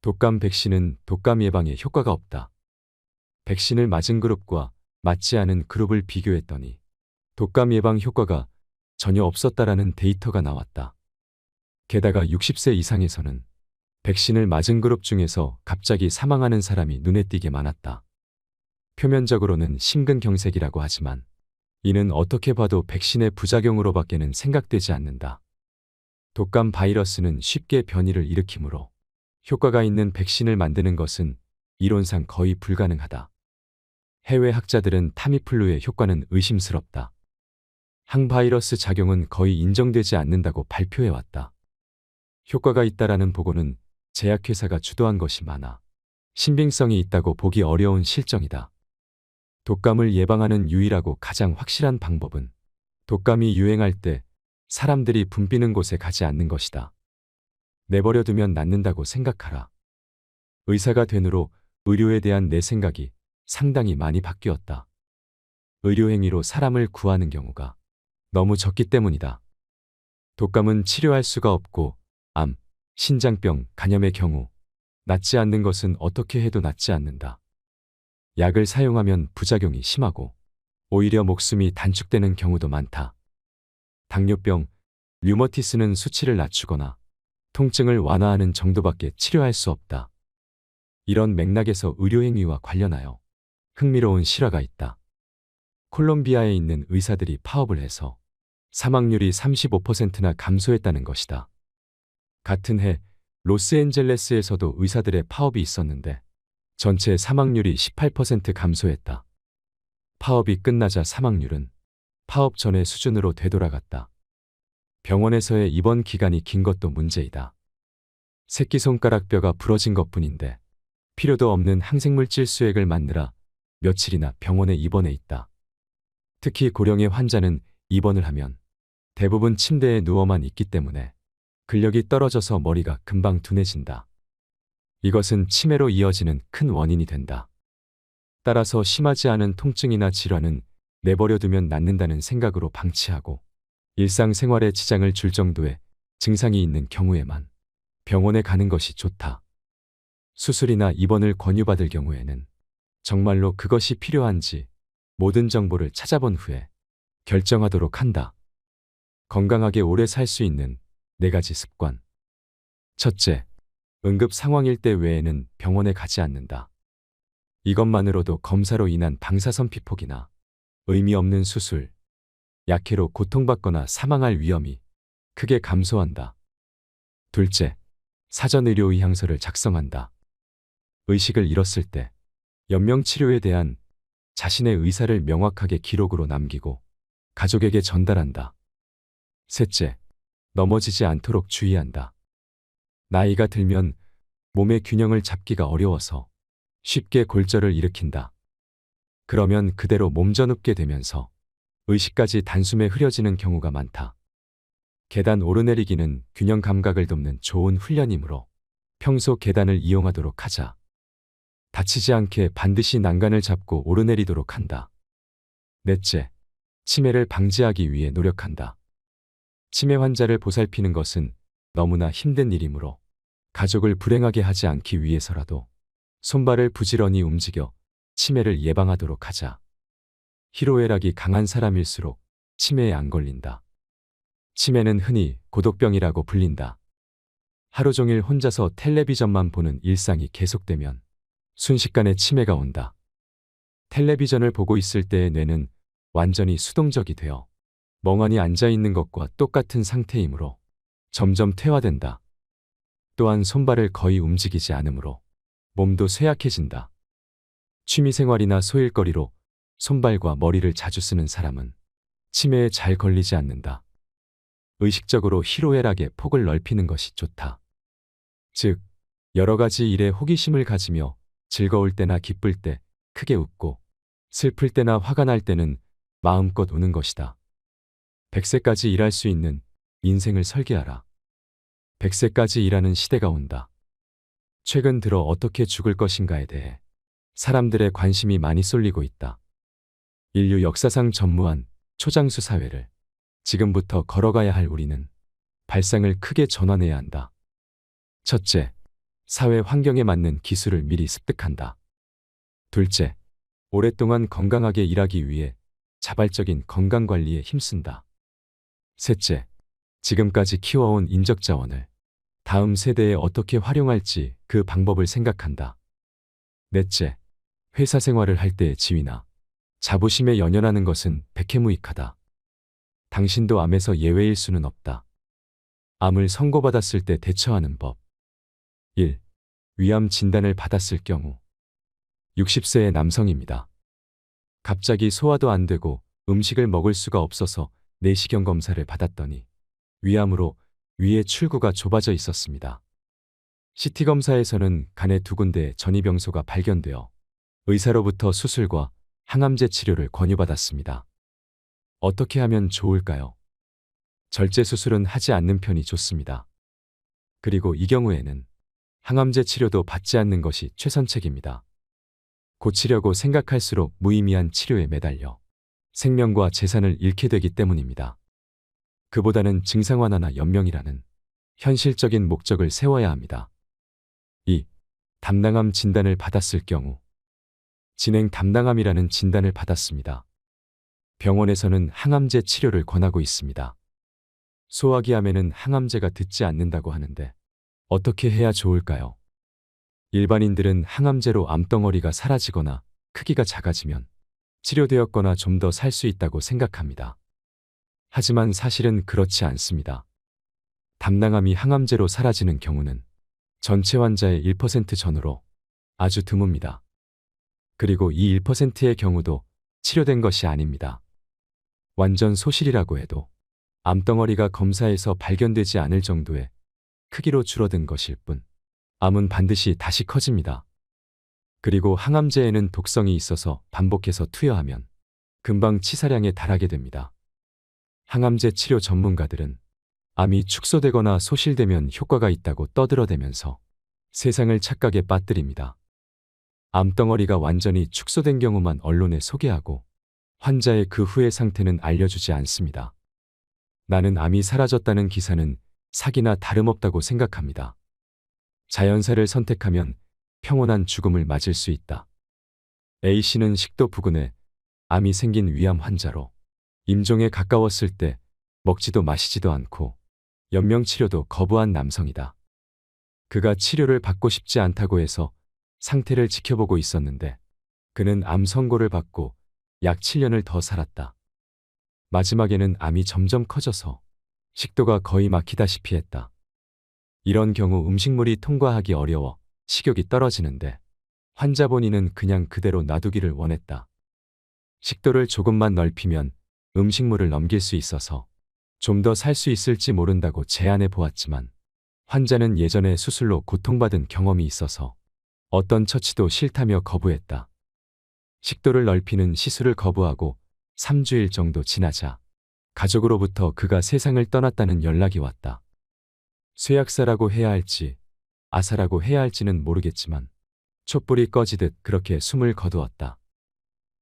독감 백신은 독감 예방에 효과가 없다. 백신을 맞은 그룹과 맞지 않은 그룹을 비교했더니 독감 예방 효과가 전혀 없었다라는 데이터가 나왔다. 게다가 60세 이상에서는 백신을 맞은 그룹 중에서 갑자기 사망하는 사람이 눈에 띄게 많았다. 표면적으로는 심근경색이라고 하지만 이는 어떻게 봐도 백신의 부작용으로밖에는 생각되지 않는다. 독감 바이러스는 쉽게 변이를 일으키므로 효과가 있는 백신을 만드는 것은 이론상 거의 불가능하다. 해외 학자들은 타미플루의 효과는 의심스럽다. 항바이러스 작용은 거의 인정되지 않는다고 발표해왔다. 효과가 있다라는 보고는 제약회사가 주도한 것이 많아 신빙성이 있다고 보기 어려운 실정이다. 독감을 예방하는 유일하고 가장 확실한 방법은 독감이 유행할 때 사람들이 붐비는 곳에 가지 않는 것이다. 내버려두면 낫는다고 생각하라. 의사가 된 후로 의료에 대한 내 생각이 상당히 많이 바뀌었다. 의료행위로 사람을 구하는 경우가 너무 적기 때문이다. 독감은 치료할 수가 없고 암, 신장병, 간염의 경우 낫지 않는 것은 어떻게 해도 낫지 않는다. 약을 사용하면 부작용이 심하고 오히려 목숨이 단축되는 경우도 많다. 당뇨병, 류머티스는 수치를 낮추거나 통증을 완화하는 정도밖에 치료할 수 없다. 이런 맥락에서 의료행위와 관련하여 흥미로운 실화가 있다. 콜롬비아에 있는 의사들이 파업을 해서 사망률이 35%나 감소했다는 것이다. 같은 해 로스앤젤레스에서도 의사들의 파업이 있었는데 전체 사망률이 18% 감소했다. 파업이 끝나자 사망률은 파업 전의 수준으로 되돌아갔다. 병원에서의 입원 기간이 긴 것도 문제이다. 새끼손가락 뼈가 부러진 것뿐인데 필요도 없는 항생물질 수액을 맞느라 며칠이나 병원에 입원해 있다. 특히 고령의 환자는 입원을 하면 대부분 침대에 누워만 있기 때문에 근력이 떨어져서 머리가 금방 둔해진다. 이것은 치매로 이어지는 큰 원인이 된다. 따라서 심하지 않은 통증이나 질환은 내버려두면 낫는다는 생각으로 방치하고 일상생활에 지장을 줄 정도의 증상이 있는 경우에만 병원에 가는 것이 좋다. 수술이나 입원을 권유받을 경우에는 정말로 그것이 필요한지 모든 정보를 찾아본 후에 결정하도록 한다. 건강하게 오래 살 수 있는 4가지 습관. 첫째, 응급 상황일 때 외에는 병원에 가지 않는다. 이것만으로도 검사로 인한 방사선 피폭이나 의미 없는 수술, 약해로 고통받거나 사망할 위험이 크게 감소한다. 둘째, 사전 의료 의향서를 작성한다. 의식을 잃었을 때 연명치료에 대한 자신의 의사를 명확하게 기록으로 남기고 가족에게 전달한다. 셋째, 넘어지지 않도록 주의한다. 나이가 들면 몸의 균형을 잡기가 어려워서 쉽게 골절을 일으킨다. 그러면 그대로 몸져눕게 되면서 의식까지 단숨에 흐려지는 경우가 많다. 계단 오르내리기는 균형 감각을 돕는 좋은 훈련이므로 평소 계단을 이용하도록 하자. 다치지 않게 반드시 난간을 잡고 오르내리도록 한다. 넷째, 치매를 방지하기 위해 노력한다. 치매 환자를 보살피는 것은 너무나 힘든 일이므로 가족을 불행하게 하지 않기 위해서라도 손발을 부지런히 움직여 치매를 예방하도록 하자. 희로애락이 강한 사람일수록 치매에 안 걸린다. 치매는 흔히 고독병이라고 불린다. 하루 종일 혼자서 텔레비전만 보는 일상이 계속되면 순식간에 치매가 온다. 텔레비전을 보고 있을 때의 뇌는 완전히 수동적이 되어 멍하니 앉아있는 것과 똑같은 상태이므로 점점 퇴화된다. 또한 손발을 거의 움직이지 않으므로 몸도 쇠약해진다. 취미생활이나 소일거리로 손발과 머리를 자주 쓰는 사람은 치매에 잘 걸리지 않는다. 의식적으로 희로애락의 폭을 넓히는 것이 좋다. 즉, 여러 가지 일에 호기심을 가지며 즐거울 때나 기쁠 때 크게 웃고 슬플 때나 화가 날 때는 마음껏 우는 것이다. 100세까지 일할 수 있는 인생을 설계하라. 100세까지 일하는 시대가 온다. 최근 들어 어떻게 죽을 것인가에 대해 사람들의 관심이 많이 쏠리고 있다. 인류 역사상 전무한 초장수 사회를 지금부터 걸어가야 할 우리는 발상을 크게 전환해야 한다. 첫째, 사회 환경에 맞는 기술을 미리 습득한다. 둘째, 오랫동안 건강하게 일하기 위해 자발적인 건강관리에 힘쓴다. 셋째, 지금까지 키워온 인적자원을 다음 세대에 어떻게 활용할지 그 방법을 생각한다. 넷째, 회사 생활을 할 때의 지위나 자부심에 연연하는 것은 백해무익하다. 당신도 암에서 예외일 수는 없다. 암을 선고받았을 때 대처하는 법. 1. 위암 진단을 받았을 경우 60세의 남성입니다. 갑자기 소화도 안 되고 음식을 먹을 수가 없어서 내시경 검사를 받았더니 위암으로 위의 출구가 좁아져 있었습니다. CT 검사에서는 간에 2군데 전이병소가 발견되어 의사로부터 수술과 항암제 치료를 권유받았습니다. 어떻게 하면 좋을까요? 절제 수술은 하지 않는 편이 좋습니다. 그리고 이 경우에는 항암제 치료도 받지 않는 것이 최선책입니다. 고치려고 생각할수록 무의미한 치료에 매달려 생명과 재산을 잃게 되기 때문입니다. 그보다는 증상 완화나 연명이라는 현실적인 목적을 세워야 합니다. 2. 담낭암 진단을 받았을 경우 진행 담낭암이라는 진단을 받았습니다. 병원에서는 항암제 치료를 권하고 있습니다. 소화기암에는 항암제가 듣지 않는다고 하는데 어떻게 해야 좋을까요? 일반인들은 항암제로 암덩어리가 사라지거나 크기가 작아지면 치료되었거나 좀 더 살 수 있다고 생각합니다. 하지만 사실은 그렇지 않습니다. 담낭암이 항암제로 사라지는 경우는 전체 환자의 1% 전후로 아주 드뭅니다. 그리고 이 1%의 경우도 치료된 것이 아닙니다. 완전 소실이라고 해도 암덩어리가 검사에서 발견되지 않을 정도의 크기로 줄어든 것일 뿐 암은 반드시 다시 커집니다. 그리고 항암제에는 독성이 있어서 반복해서 투여하면 금방 치사량에 달하게 됩니다. 항암제 치료 전문가들은 암이 축소되거나 소실되면 효과가 있다고 떠들어대면서 세상을 착각에 빠뜨립니다. 암덩어리가 완전히 축소된 경우만 언론에 소개하고 환자의 그 후의 상태는 알려주지 않습니다. 나는 암이 사라졌다는 기사는 사기나 다름없다고 생각합니다. 자연사를 선택하면 평온한 죽음을 맞을 수 있다. A씨는 식도 부근에 암이 생긴 위암 환자로 임종에 가까웠을 때 먹지도 마시지도 않고 연명치료도 거부한 남성이다. 그가 치료를 받고 싶지 않다고 해서 상태를 지켜보고 있었는데 그는 암 선고를 받고 약 7년을 더 살았다. 마지막에는 암이 점점 커져서 식도가 거의 막히다시피 했다. 이런 경우 음식물이 통과하기 어려워 식욕이 떨어지는데 환자 본인은 그냥 그대로 놔두기를 원했다. 식도를 조금만 넓히면 음식물을 넘길 수 있어서 좀 더 살 수 있을지 모른다고 제안해 보았지만 환자는 예전에 수술로 고통받은 경험이 있어서 어떤 처치도 싫다며 거부했다. 식도를 넓히는 시술을 거부하고 3주일 정도 지나자 가족으로부터 그가 세상을 떠났다는 연락이 왔다. 쇠약사라고 해야 할지 아사라고 해야 할지는 모르겠지만 촛불이 꺼지듯 그렇게 숨을 거두었다.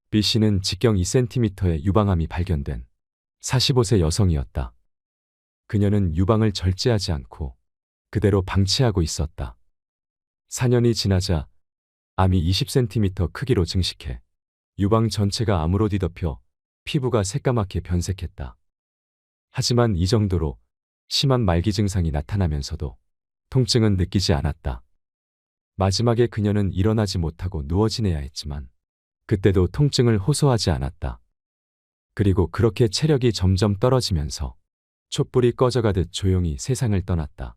B씨는 직경 2cm의 유방암이 발견된 45세 여성이었다. 그녀는 유방을 절제하지 않고 그대로 방치하고 있었다. 4년이 지나자 암이 20cm 크기로 증식해 유방 전체가 암으로 뒤덮여 피부가 새까맣게 변색했다. 하지만 이 정도로 심한 말기 증상이 나타나면서도 통증은 느끼지 않았다. 마지막에 그녀는 일어나지 못하고 누워 지내야 했지만 그때도 통증을 호소하지 않았다. 그리고 그렇게 체력이 점점 떨어지면서 촛불이 꺼져가듯 조용히 세상을 떠났다.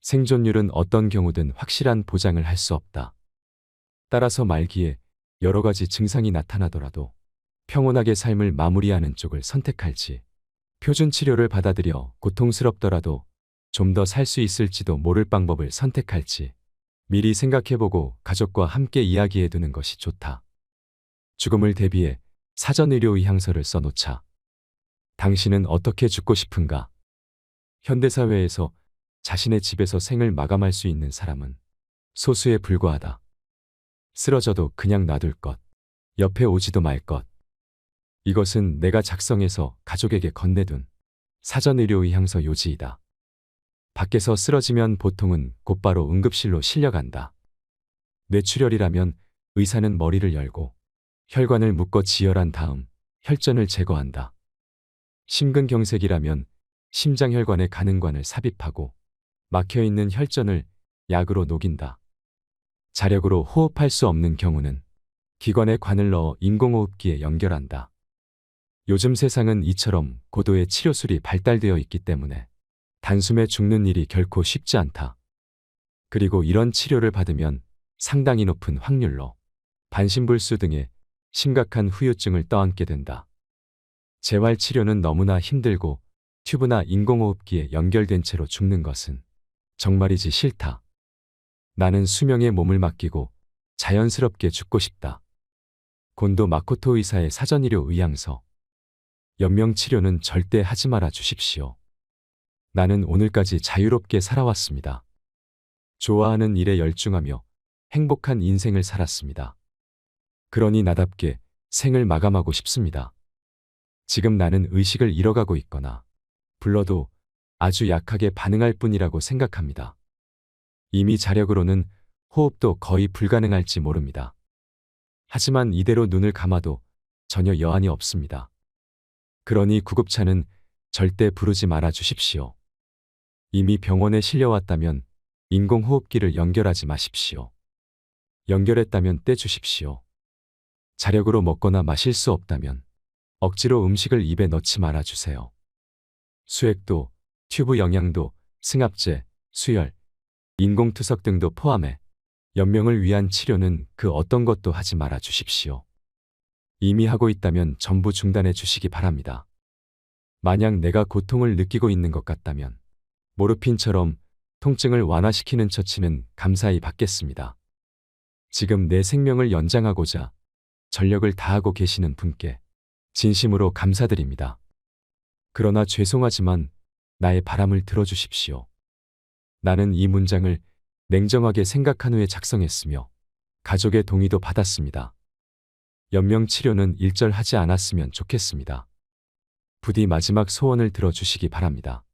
생존율은 어떤 경우든 확실한 보장을 할 수 없다. 따라서 말기에 여러 가지 증상이 나타나더라도 평온하게 삶을 마무리하는 쪽을 선택할지, 표준 치료를 받아들여 고통스럽더라도 좀 더 살 수 있을지도 모를 방법을 선택할지 미리 생각해보고 가족과 함께 이야기해두는 것이 좋다. 죽음을 대비해 사전의료의향서를 써놓자. 당신은 어떻게 죽고 싶은가? 현대사회에서 자신의 집에서 생을 마감할 수 있는 사람은 소수에 불과하다. 쓰러져도 그냥 놔둘 것. 옆에 오지도 말 것. 이것은 내가 작성해서 가족에게 건네둔 사전의료의향서 요지이다. 밖에서 쓰러지면 보통은 곧바로 응급실로 실려간다. 뇌출혈이라면 의사는 머리를 열고 혈관을 묶어 지혈한 다음 혈전을 제거한다. 심근경색이라면 심장혈관의 가능관을 삽입하고 막혀있는 혈전을 약으로 녹인다. 자력으로 호흡할 수 없는 경우는 기관에 관을 넣어 인공호흡기에 연결한다. 요즘 세상은 이처럼 고도의 치료술이 발달되어 있기 때문에 단숨에 죽는 일이 결코 쉽지 않다. 그리고 이런 치료를 받으면 상당히 높은 확률로 반신불수 등의 심각한 후유증을 떠안게 된다. 재활치료는 너무나 힘들고 튜브나 인공호흡기에 연결된 채로 죽는 것은 정말이지 싫다. 나는 수명에 몸을 맡기고 자연스럽게 죽고 싶다. 곤도 마코토 의사의 사전의료 의향서. 연명치료는 절대 하지 말아 주십시오. 나는 오늘까지 자유롭게 살아왔습니다. 좋아하는 일에 열중하며 행복한 인생을 살았습니다. 그러니 나답게 생을 마감하고 싶습니다. 지금 나는 의식을 잃어가고 있거나 불러도 아주 약하게 반응할 뿐이라고 생각합니다. 이미 자력으로는 호흡도 거의 불가능할지 모릅니다. 하지만 이대로 눈을 감아도 전혀 여한이 없습니다. 그러니 구급차는 절대 부르지 말아 주십시오. 이미 병원에 실려왔다면 인공호흡기를 연결하지 마십시오. 연결했다면 떼주십시오. 자력으로 먹거나 마실 수 없다면 억지로 음식을 입에 넣지 말아 주세요. 수액도, 튜브 영양도, 승합제, 수혈, 인공투석 등도 포함해 연명을 위한 치료는 그 어떤 것도 하지 말아 주십시오. 이미 하고 있다면 전부 중단해 주시기 바랍니다. 만약 내가 고통을 느끼고 있는 것 같다면 모르핀처럼 통증을 완화시키는 처치는 감사히 받겠습니다. 지금 내 생명을 연장하고자 전력을 다하고 계시는 분께 진심으로 감사드립니다. 그러나 죄송하지만 나의 바람을 들어주십시오. 나는 이 문장을 냉정하게 생각한 후에 작성했으며 가족의 동의도 받았습니다. 연명치료는 일절하지 않았으면 좋겠습니다. 부디 마지막 소원을 들어주시기 바랍니다.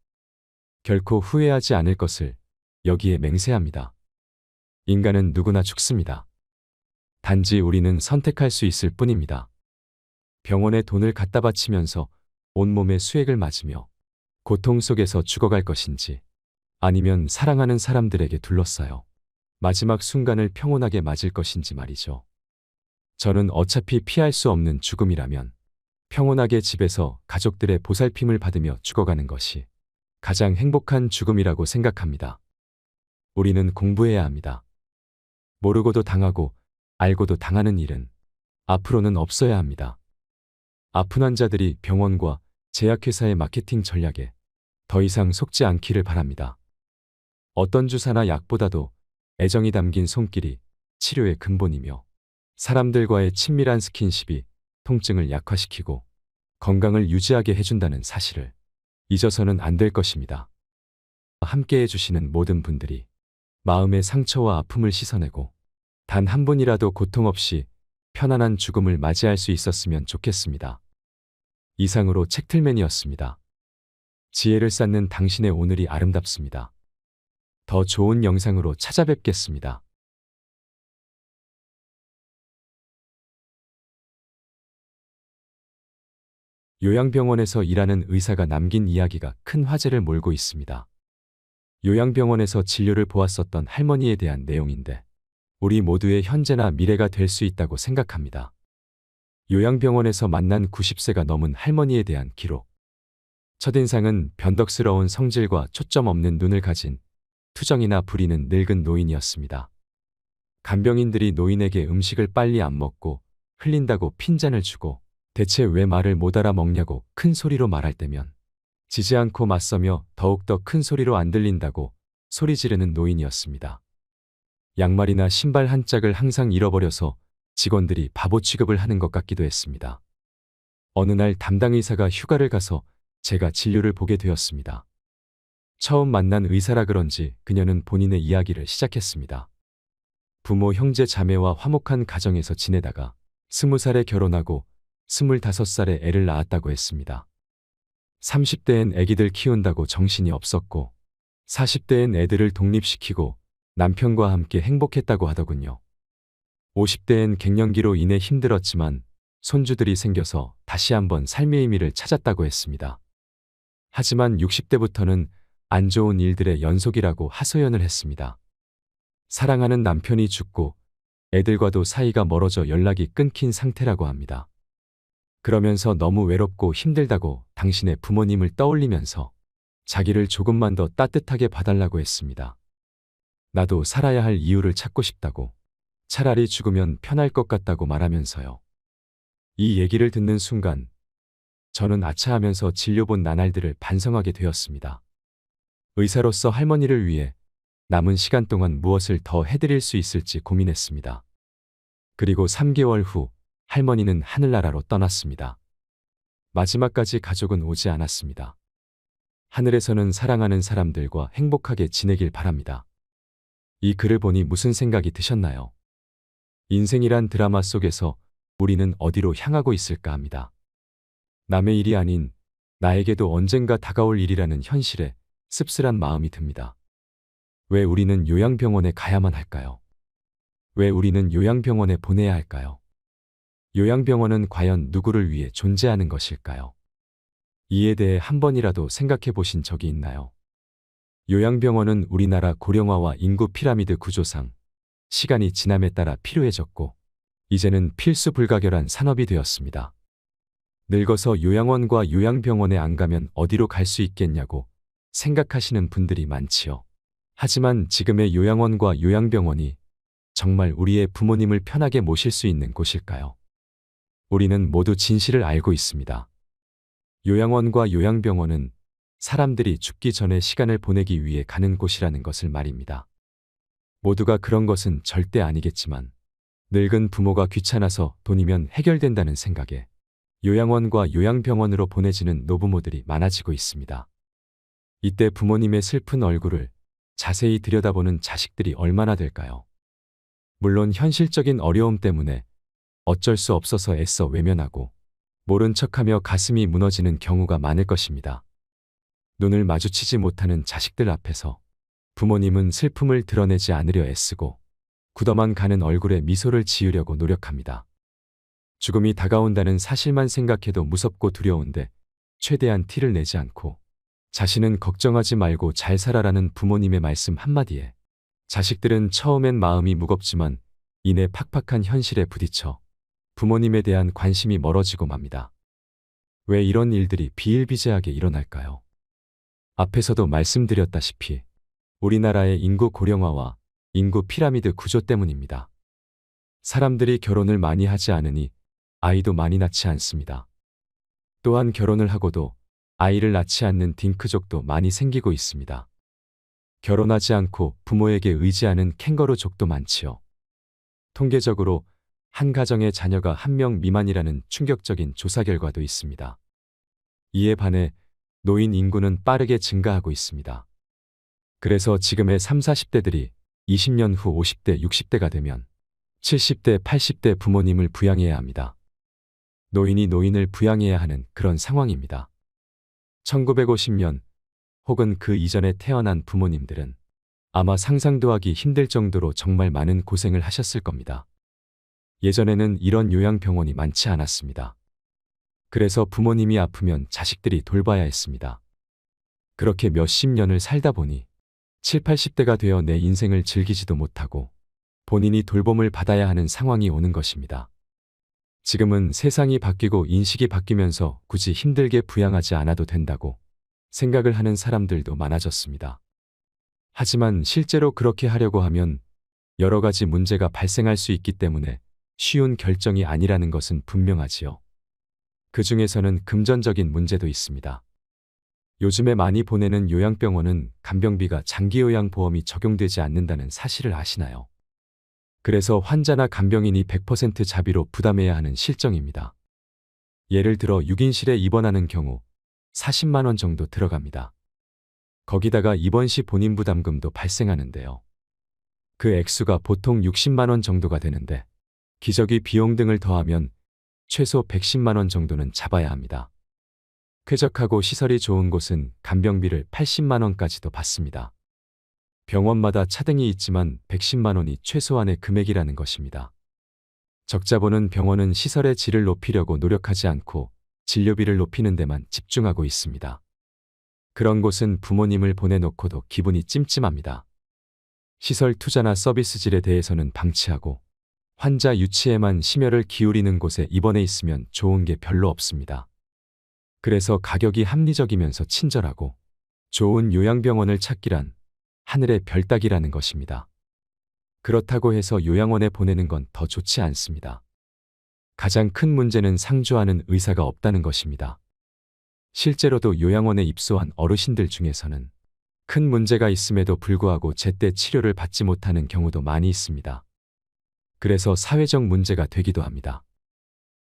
결코 후회하지 않을 것을 여기에 맹세합니다. 인간은 누구나 죽습니다. 단지 우리는 선택할 수 있을 뿐입니다. 병원에 돈을 갖다 바치면서 온몸에 수액을 맞으며 고통 속에서 죽어갈 것인지 아니면 사랑하는 사람들에게 둘러싸여 마지막 순간을 평온하게 맞을 것인지 말이죠. 저는 어차피 피할 수 없는 죽음이라면 평온하게 집에서 가족들의 보살핌을 받으며 죽어가는 것이 가장 행복한 죽음이라고 생각합니다. 우리는 공부해야 합니다. 모르고도 당하고 알고도 당하는 일은 앞으로는 없어야 합니다. 아픈 환자들이 병원과 제약회사의 마케팅 전략에 더 이상 속지 않기를 바랍니다. 어떤 주사나 약보다도 애정이 담긴 손길이 치료의 근본이며 사람들과의 친밀한 스킨십이 통증을 약화시키고 건강을 유지하게 해준다는 사실을 잊어서는 안 될 것입니다. 함께 해주시는 모든 분들이 마음의 상처와 아픔을 씻어내고 단 한 분이라도 고통 없이 편안한 죽음을 맞이할 수 있었으면 좋겠습니다. 이상으로 책틀맨이었습니다. 지혜를 쌓는 당신의 오늘이 아름답습니다. 더 좋은 영상으로 찾아뵙겠습니다. 요양병원에서 일하는 의사가 남긴 이야기가 큰 화제를 몰고 있습니다. 요양병원에서 진료를 보았었던 할머니에 대한 내용인데 우리 모두의 현재나 미래가 될 수 있다고 생각합니다. 요양병원에서 만난 90세가 넘은 할머니에 대한 기록. 첫인상은 변덕스러운 성질과 초점 없는 눈을 가진 투정이나 부리는 늙은 노인이었습니다. 간병인들이 노인에게 음식을 빨리 안 먹고 흘린다고 핀잔을 주고 대체 왜 말을 못 알아먹냐고 큰 소리로 말할 때면 지지 않고 맞서며 더욱더 큰 소리로 안 들린다고 소리 지르는 노인이었습니다. 양말이나 신발 한 짝을 항상 잃어버려서 직원들이 바보 취급을 하는 것 같기도 했습니다. 어느 날 담당 의사가 휴가를 가서 제가 진료를 보게 되었습니다. 처음 만난 의사라 그런지 그녀는 본인의 이야기를 시작했습니다. 부모, 형제, 자매와 화목한 가정에서 지내다가 20살에 결혼하고 25살에 애를 낳았다고 했습니다. 30대엔 애기들 키운다고 정신이 없었고 40대엔 애들을 독립시키고 남편과 함께 행복했다고 하더군요. 50대엔 갱년기로 인해 힘들었지만 손주들이 생겨서 다시 한번 삶의 의미를 찾았다고 했습니다. 하지만 60대부터는 안 좋은 일들의 연속이라고 하소연을 했습니다. 사랑하는 남편이 죽고 애들과도 사이가 멀어져 연락이 끊긴 상태라고 합니다. 그러면서 너무 외롭고 힘들다고 당신의 부모님을 떠올리면서 자기를 조금만 더 따뜻하게 봐달라고 했습니다. 나도 살아야 할 이유를 찾고 싶다고, 차라리 죽으면 편할 것 같다고 말하면서요. 이 얘기를 듣는 순간 저는 아차하면서 진료본 나날들을 반성하게 되었습니다. 의사로서 할머니를 위해 남은 시간 동안 무엇을 더 해드릴 수 있을지 고민했습니다. 그리고 3개월 후 할머니는 하늘나라로 떠났습니다. 마지막까지 가족은 오지 않았습니다. 하늘에서는 사랑하는 사람들과 행복하게 지내길 바랍니다. 이 글을 보니 무슨 생각이 드셨나요? 인생이란 드라마 속에서 우리는 어디로 향하고 있을까 합니다. 남의 일이 아닌 나에게도 언젠가 다가올 일이라는 현실에 씁쓸한 마음이 듭니다. 왜 우리는 요양병원에 가야만 할까요? 왜 우리는 요양병원에 보내야 할까요? 요양병원은 과연 누구를 위해 존재하는 것일까요? 이에 대해 한 번이라도 생각해 보신 적이 있나요? 요양병원은 우리나라 고령화와 인구 피라미드 구조상 시간이 지남에 따라 필요해졌고 이제는 필수 불가결한 산업이 되었습니다. 늙어서 요양원과 요양병원에 안 가면 어디로 갈 수 있겠냐고 생각하시는 분들이 많지요. 하지만 지금의 요양원과 요양병원이 정말 우리의 부모님을 편하게 모실 수 있는 곳일까요? 우리는 모두 진실을 알고 있습니다. 요양원과 요양병원은 사람들이 죽기 전에 시간을 보내기 위해 가는 곳이라는 것을 말입니다. 모두가 그런 것은 절대 아니겠지만 늙은 부모가 귀찮아서 돈이면 해결된다는 생각에 요양원과 요양병원으로 보내지는 노부모들이 많아지고 있습니다. 이때 부모님의 슬픈 얼굴을 자세히 들여다보는 자식들이 얼마나 될까요? 물론 현실적인 어려움 때문에 어쩔 수 없어서 애써 외면하고 모른 척하며 가슴이 무너지는 경우가 많을 것입니다. 눈을 마주치지 못하는 자식들 앞에서 부모님은 슬픔을 드러내지 않으려 애쓰고 굳어만 가는 얼굴에 미소를 지으려고 노력합니다. 죽음이 다가온다는 사실만 생각해도 무섭고 두려운데 최대한 티를 내지 않고 자신은 걱정하지 말고 잘 살아라는 부모님의 말씀 한마디에 자식들은 처음엔 마음이 무겁지만 이내 팍팍한 현실에 부딪혀 부모님에 대한 관심이 멀어지고 맙니다. 왜 이런 일들이 비일비재하게 일어날까요? 앞에서도 말씀드렸다시피 우리나라의 인구 고령화와 인구 피라미드 구조 때문입니다. 사람들이 결혼을 많이 하지 않으니 아이도 많이 낳지 않습니다. 또한 결혼을 하고도 아이를 낳지 않는 딩크족도 많이 생기고 있습니다. 결혼하지 않고 부모에게 의지하는 캥거루족도 많지요. 통계적으로 한 가정의 자녀가 1명 미만이라는 충격적인 조사 결과도 있습니다. 이에 반해 노인 인구는 빠르게 증가하고 있습니다. 그래서 지금의 30, 40대들이 20년 후 50대, 60대가 되면 70대, 80대 부모님을 부양해야 합니다. 노인이 노인을 부양해야 하는 그런 상황입니다. 1950년 혹은 그 이전에 태어난 부모님들은 아마 상상도 하기 힘들 정도로 정말 많은 고생을 하셨을 겁니다. 예전에는 이런 요양병원이 많지 않았습니다. 그래서 부모님이 아프면 자식들이 돌봐야 했습니다. 그렇게 몇십 년을 살다 보니 7, 80대가 되어 내 인생을 즐기지도 못하고 본인이 돌봄을 받아야 하는 상황이 오는 것입니다. 지금은 세상이 바뀌고 인식이 바뀌면서 굳이 힘들게 부양하지 않아도 된다고 생각을 하는 사람들도 많아졌습니다. 하지만 실제로 그렇게 하려고 하면 여러 가지 문제가 발생할 수 있기 때문에 쉬운 결정이 아니라는 것은 분명하지요. 그 중에서는 금전적인 문제도 있습니다. 요즘에 많이 보내는 요양병원은 간병비가 장기요양보험이 적용되지 않는다는 사실을 아시나요? 그래서 환자나 간병인이 100% 자비로 부담해야 하는 실정입니다. 예를 들어 6인실에 입원하는 경우 40만 원 정도 들어갑니다. 거기다가 입원 시 본인 부담금도 발생하는데요. 그 액수가 보통 60만 원 정도가 되는데 기저귀 비용 등을 더하면 최소 110만 원 정도는 잡아야 합니다. 쾌적하고 시설이 좋은 곳은 간병비를 80만 원까지도 받습니다. 병원마다 차등이 있지만 110만 원이 최소한의 금액이라는 것입니다. 적자 보는 병원은 시설의 질을 높이려고 노력하지 않고 진료비를 높이는 데만 집중하고 있습니다. 그런 곳은 부모님을 보내놓고도 기분이 찜찜합니다. 시설 투자나 서비스 질에 대해서는 방치하고 환자 유치에만 심혈을 기울이는 곳에 입원해 있으면 좋은 게 별로 없습니다. 그래서 가격이 합리적이면서 친절하고 좋은 요양병원을 찾기란 하늘의 별 따기라는 것입니다. 그렇다고 해서 요양원에 보내는 건 더 좋지 않습니다. 가장 큰 문제는 상주하는 의사가 없다는 것입니다. 실제로도 요양원에 입소한 어르신들 중에서는 큰 문제가 있음에도 불구하고 제때 치료를 받지 못하는 경우도 많이 있습니다. 그래서 사회적 문제가 되기도 합니다.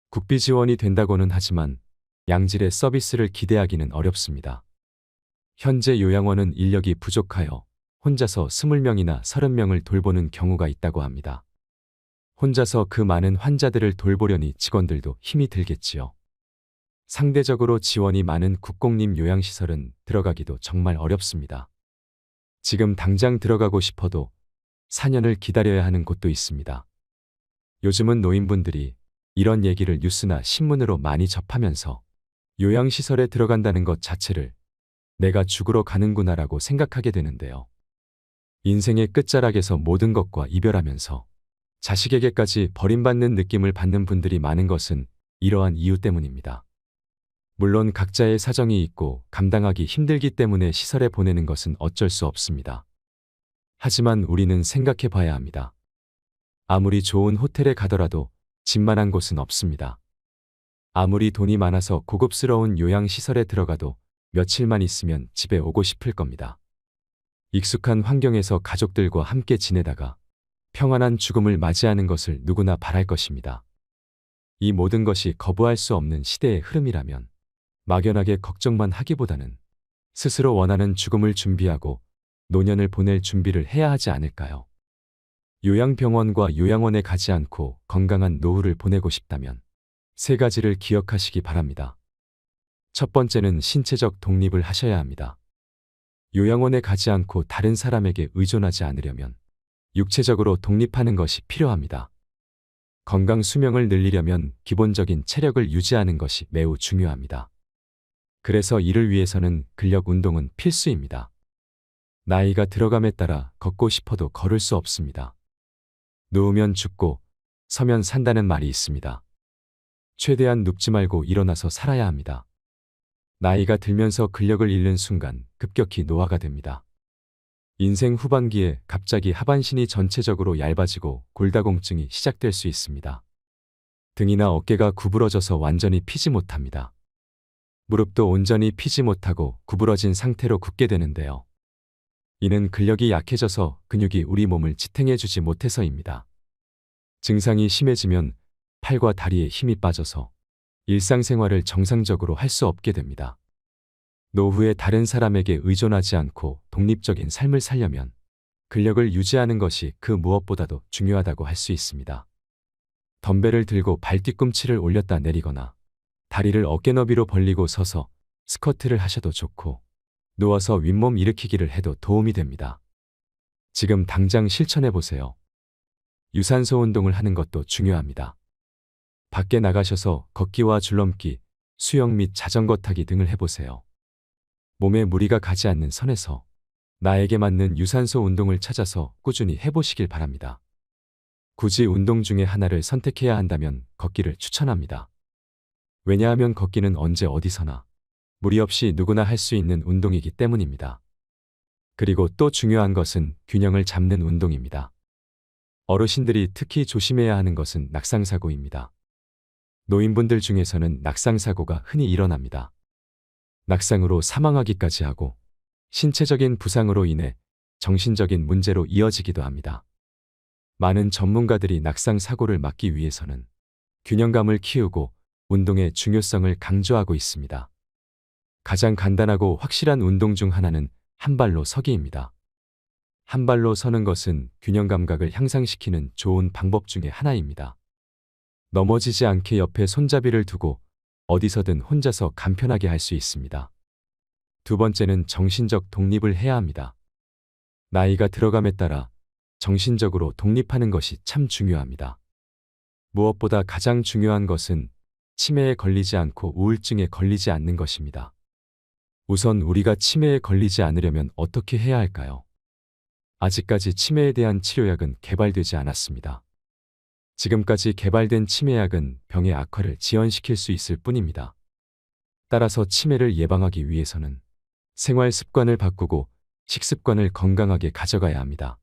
국비 지원이 된다고는 하지만 양질의 서비스를 기대하기는 어렵습니다. 현재 요양원은 인력이 부족하여 혼자서 20명이나 30명을 돌보는 경우가 있다고 합니다. 혼자서 그 많은 환자들을 돌보려니 직원들도 힘이 들겠지요. 상대적으로 지원이 많은 국공립 요양시설은 들어가기도 정말 어렵습니다. 지금 당장 들어가고 싶어도 4년을 기다려야 하는 곳도 있습니다. 요즘은 노인분들이 이런 얘기를 뉴스나 신문으로 많이 접하면서 요양시설에 들어간다는 것 자체를 내가 죽으러 가는구나라고 생각하게 되는데요. 인생의 끝자락에서 모든 것과 이별하면서 자식에게까지 버림받는 느낌을 받는 분들이 많은 것은 이러한 이유 때문입니다. 물론 각자의 사정이 있고 감당하기 힘들기 때문에 시설에 보내는 것은 어쩔 수 없습니다. 하지만 우리는 생각해 봐야 합니다. 아무리 좋은 호텔에 가더라도 집만한 곳은 없습니다. 아무리 돈이 많아서 고급스러운 요양시설에 들어가도 며칠만 있으면 집에 오고 싶을 겁니다. 익숙한 환경에서 가족들과 함께 지내다가 평안한 죽음을 맞이하는 것을 누구나 바랄 것입니다. 이 모든 것이 거부할 수 없는 시대의 흐름이라면 막연하게 걱정만 하기보다는 스스로 원하는 죽음을 준비하고 노년을 보낼 준비를 해야 하지 않을까요? 요양병원과 요양원에 가지 않고 건강한 노후를 보내고 싶다면 3가지를 기억하시기 바랍니다. 첫 번째는 신체적 독립을 하셔야 합니다. 요양원에 가지 않고 다른 사람에게 의존하지 않으려면 육체적으로 독립하는 것이 필요합니다. 건강 수명을 늘리려면 기본적인 체력을 유지하는 것이 매우 중요합니다. 그래서 이를 위해서는 근력 운동은 필수입니다. 나이가 들어감에 따라 걷고 싶어도 걸을 수 없습니다. 누우면 죽고 서면 산다는 말이 있습니다. 최대한 눕지 말고 일어나서 살아야 합니다. 나이가 들면서 근력을 잃는 순간 급격히 노화가 됩니다. 인생 후반기에 갑자기 하반신이 전체적으로 얇아지고 골다공증이 시작될 수 있습니다. 등이나 어깨가 구부러져서 완전히 피지 못합니다. 무릎도 온전히 피지 못하고 구부러진 상태로 굳게 되는데요. 이는 근력이 약해져서 근육이 우리 몸을 지탱해주지 못해서입니다. 증상이 심해지면 팔과 다리에 힘이 빠져서 일상생활을 정상적으로 할 수 없게 됩니다. 노후에 다른 사람에게 의존하지 않고 독립적인 삶을 살려면 근력을 유지하는 것이 그 무엇보다도 중요하다고 할 수 있습니다. 덤벨을 들고 발 뒤꿈치를 올렸다 내리거나 다리를 어깨 너비로 벌리고 서서 스쿼트를 하셔도 좋고 누워서 윗몸 일으키기를 해도 도움이 됩니다. 지금 당장 실천해 보세요. 유산소 운동을 하는 것도 중요합니다. 밖에 나가셔서 걷기와 줄넘기, 수영 및 자전거 타기 등을 해보세요. 몸에 무리가 가지 않는 선에서 나에게 맞는 유산소 운동을 찾아서 꾸준히 해보시길 바랍니다. 굳이 운동 중에 하나를 선택해야 한다면 걷기를 추천합니다. 왜냐하면 걷기는 언제 어디서나 무리 없이 누구나 할 수 있는 운동이기 때문입니다. 그리고 또 중요한 것은 균형을 잡는 운동입니다. 어르신들이 특히 조심해야 하는 것은 낙상사고입니다. 노인분들 중에서는 낙상사고가 흔히 일어납니다. 낙상으로 사망하기까지 하고 신체적인 부상으로 인해 정신적인 문제로 이어지기도 합니다. 많은 전문가들이 낙상사고를 막기 위해서는 균형감을 키우고 운동의 중요성을 강조하고 있습니다. 가장 간단하고 확실한 운동 중 하나는 한 발로 서기입니다. 한 발로 서는 것은 균형 감각을 향상시키는 좋은 방법 중에 하나입니다. 넘어지지 않게 옆에 손잡이를 두고 어디서든 혼자서 간편하게 할 수 있습니다. 두 번째는 정신적 독립을 해야 합니다. 나이가 들어감에 따라 정신적으로 독립하는 것이 참 중요합니다. 무엇보다 가장 중요한 것은 치매에 걸리지 않고 우울증에 걸리지 않는 것입니다. 우선 우리가 치매에 걸리지 않으려면 어떻게 해야 할까요? 아직까지 치매에 대한 치료약은 개발되지 않았습니다. 지금까지 개발된 치매약은 병의 악화를 지연시킬 수 있을 뿐입니다. 따라서 치매를 예방하기 위해서는 생활 습관을 바꾸고 식습관을 건강하게 가져가야 합니다.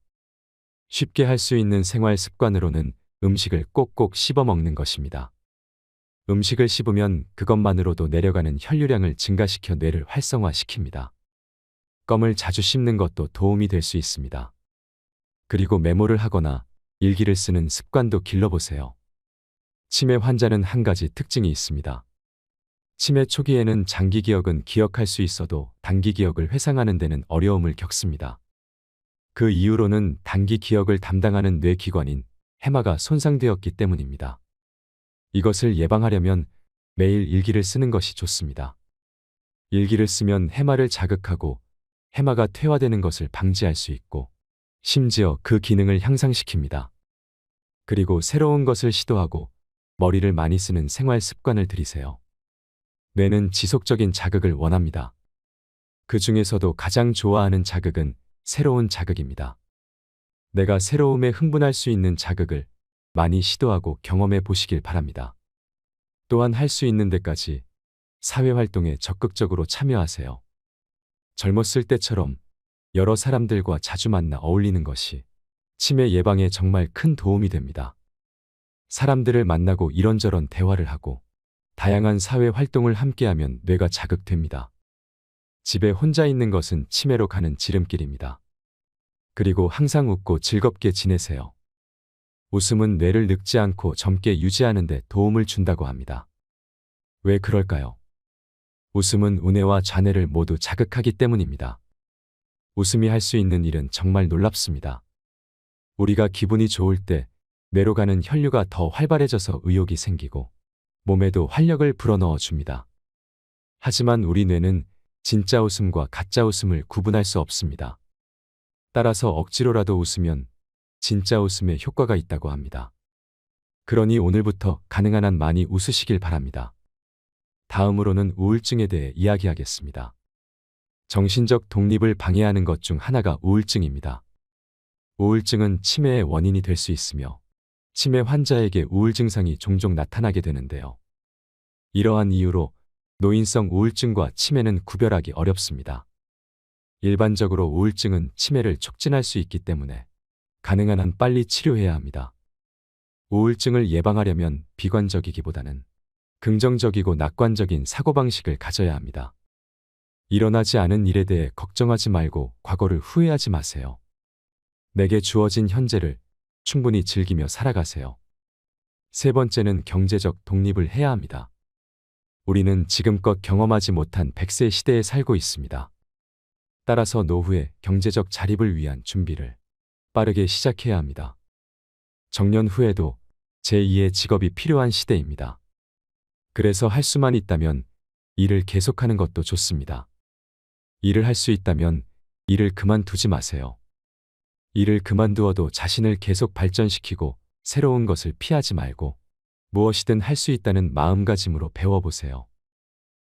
쉽게 할 수 있는 생활 습관으로는 음식을 꼭꼭 씹어 먹는 것입니다. 음식을 씹으면 그것만으로도 내려가는 혈류량을 증가시켜 뇌를 활성화시킵니다. 껌을 자주 씹는 것도 도움이 될 수 있습니다. 그리고 메모를 하거나 일기를 쓰는 습관도 길러보세요. 치매 환자는 한 가지 특징이 있습니다. 치매 초기에는 장기 기억은 기억할 수 있어도 단기 기억을 회상하는 데는 어려움을 겪습니다. 그 이유로는 단기 기억을 담당하는 뇌기관인 해마가 손상되었기 때문입니다. 이것을 예방하려면 매일 일기를 쓰는 것이 좋습니다. 일기를 쓰면 해마를 자극하고 해마가 퇴화되는 것을 방지할 수 있고 심지어 그 기능을 향상시킵니다. 그리고 새로운 것을 시도하고 머리를 많이 쓰는 생활 습관을 들이세요. 뇌는 지속적인 자극을 원합니다. 그 중에서도 가장 좋아하는 자극은 새로운 자극입니다. 내가 새로움에 흥분할 수 있는 자극을 많이 시도하고 경험해 보시길 바랍니다. 또한 할 수 있는 데까지 사회활동에 적극적으로 참여하세요. 젊었을 때처럼 여러 사람들과 자주 만나 어울리는 것이 치매 예방에 정말 큰 도움이 됩니다. 사람들을 만나고 이런저런 대화를 하고 다양한 사회 활동을 함께하면 뇌가 자극됩니다. 집에 혼자 있는 것은 치매로 가는 지름길입니다. 그리고 항상 웃고 즐겁게 지내세요. 웃음은 뇌를 늙지 않고 젊게 유지하는 데 도움을 준다고 합니다. 왜 그럴까요? 웃음은 우뇌와 좌뇌를 모두 자극하기 때문입니다. 웃음이 할 수 있는 일은 정말 놀랍습니다. 우리가 기분이 좋을 때 뇌로 가는 혈류가 더 활발해져서 의욕이 생기고 몸에도 활력을 불어넣어 줍니다. 하지만 우리 뇌는 진짜 웃음과 가짜 웃음을 구분할 수 없습니다. 따라서 억지로라도 웃으면 진짜 웃음에 효과가 있다고 합니다. 그러니 오늘부터 가능한 한 많이 웃으시길 바랍니다. 다음으로는 우울증에 대해 이야기하겠습니다. 정신적 독립을 방해하는 것 중 하나가 우울증입니다. 우울증은 치매의 원인이 될 수 있으며 치매 환자에게 우울 증상이 종종 나타나게 되는데요. 이러한 이유로 노인성 우울증과 치매는 구별하기 어렵습니다. 일반적으로 우울증은 치매를 촉진할 수 있기 때문에 가능한 한 빨리 치료해야 합니다. 우울증을 예방하려면 비관적이기보다는 긍정적이고 낙관적인 사고방식을 가져야 합니다. 일어나지 않은 일에 대해 걱정하지 말고 과거를 후회하지 마세요. 내게 주어진 현재를 충분히 즐기며 살아가세요. 세 번째는 경제적 독립을 해야 합니다. 우리는 지금껏 경험하지 못한 100세 시대에 살고 있습니다. 따라서 노후의 경제적 자립을 위한 준비를 빠르게 시작해야 합니다. 정년 후에도 제2의 직업이 필요한 시대입니다. 그래서 할 수만 있다면 일을 계속하는 것도 좋습니다. 일을 할 수 있다면 일을 그만두지 마세요. 일을 그만두어도 자신을 계속 발전시키고 새로운 것을 피하지 말고 무엇이든 할 수 있다는 마음가짐으로 배워보세요.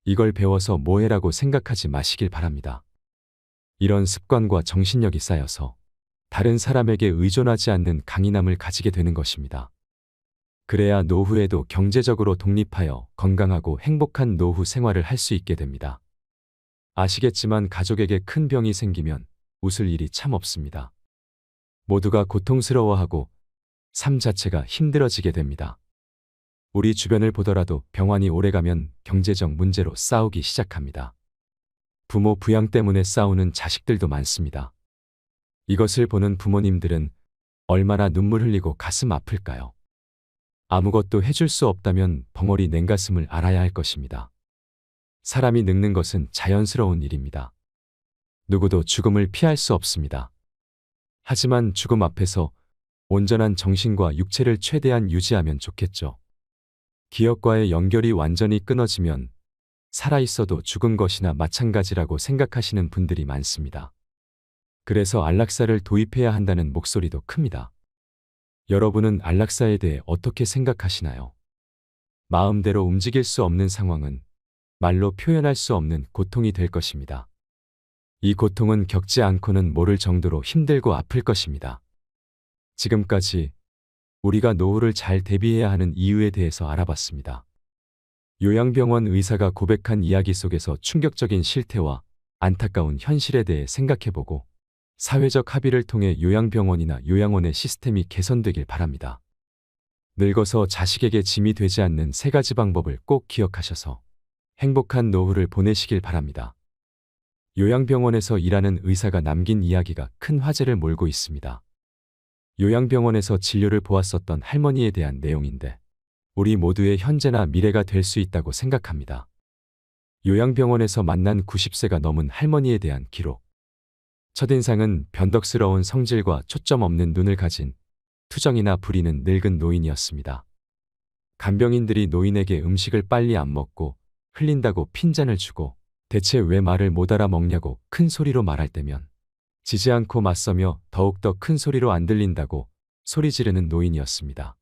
이걸 배워서 뭐해라고 생각하지 마시길 바랍니다. 이런 습관과 정신력이 쌓여서 다른 사람에게 의존하지 않는 강인함을 가지게 되는 것입니다. 그래야 노후에도 경제적으로 독립하여 건강하고 행복한 노후 생활을 할 수 있게 됩니다. 아시겠지만 가족에게 큰 병이 생기면 웃을 일이 참 없습니다. 모두가 고통스러워하고 삶 자체가 힘들어지게 됩니다. 우리 주변을 보더라도 병환이 오래가면 경제적 문제로 싸우기 시작합니다. 부모 부양 때문에 싸우는 자식들도 많습니다. 이것을 보는 부모님들은 얼마나 눈물 흘리고 가슴 아플까요? 아무것도 해줄 수 없다면 벙어리 냉가슴을 알아야 할 것입니다. 사람이 늙는 것은 자연스러운 일입니다. 누구도 죽음을 피할 수 없습니다. 하지만 죽음 앞에서 온전한 정신과 육체를 최대한 유지하면 좋겠죠. 기억과의 연결이 완전히 끊어지면 살아있어도 죽은 것이나 마찬가지라고 생각하시는 분들이 많습니다. 그래서 안락사를 도입해야 한다는 목소리도 큽니다. 여러분은 안락사에 대해 어떻게 생각하시나요? 마음대로 움직일 수 없는 상황은 말로 표현할 수 없는 고통이 될 것입니다. 이 고통은 겪지 않고는 모를 정도로 힘들고 아플 것입니다. 지금까지 우리가 노후를 잘 대비해야 하는 이유에 대해서 알아봤습니다. 요양병원 의사가 고백한 이야기 속에서 충격적인 실태와 안타까운 현실에 대해 생각해보고 사회적 합의를 통해 요양병원이나 요양원의 시스템이 개선되길 바랍니다. 늙어서 자식에게 짐이 되지 않는 세 가지 방법을 꼭 기억하셔서 행복한 노후를 보내시길 바랍니다. 요양병원에서 일하는 의사가 남긴 이야기가 큰 화제를 몰고 있습니다. 요양병원에서 진료를 보았었던 할머니에 대한 내용인데 우리 모두의 현재나 미래가 될 수 있다고 생각합니다. 요양병원에서 만난 90세가 넘은 할머니에 대한 기록. 첫인상은 변덕스러운 성질과 초점 없는 눈을 가진 투정이나 부리는 늙은 노인이었습니다. 간병인들이 노인에게 음식을 빨리 안 먹고 흘린다고 핀잔을 주고 대체 왜 말을 못 알아먹냐고 큰 소리로 말할 때면 지지 않고 맞서며 더욱더 큰 소리로 안 들린다고 소리 지르는 노인이었습니다.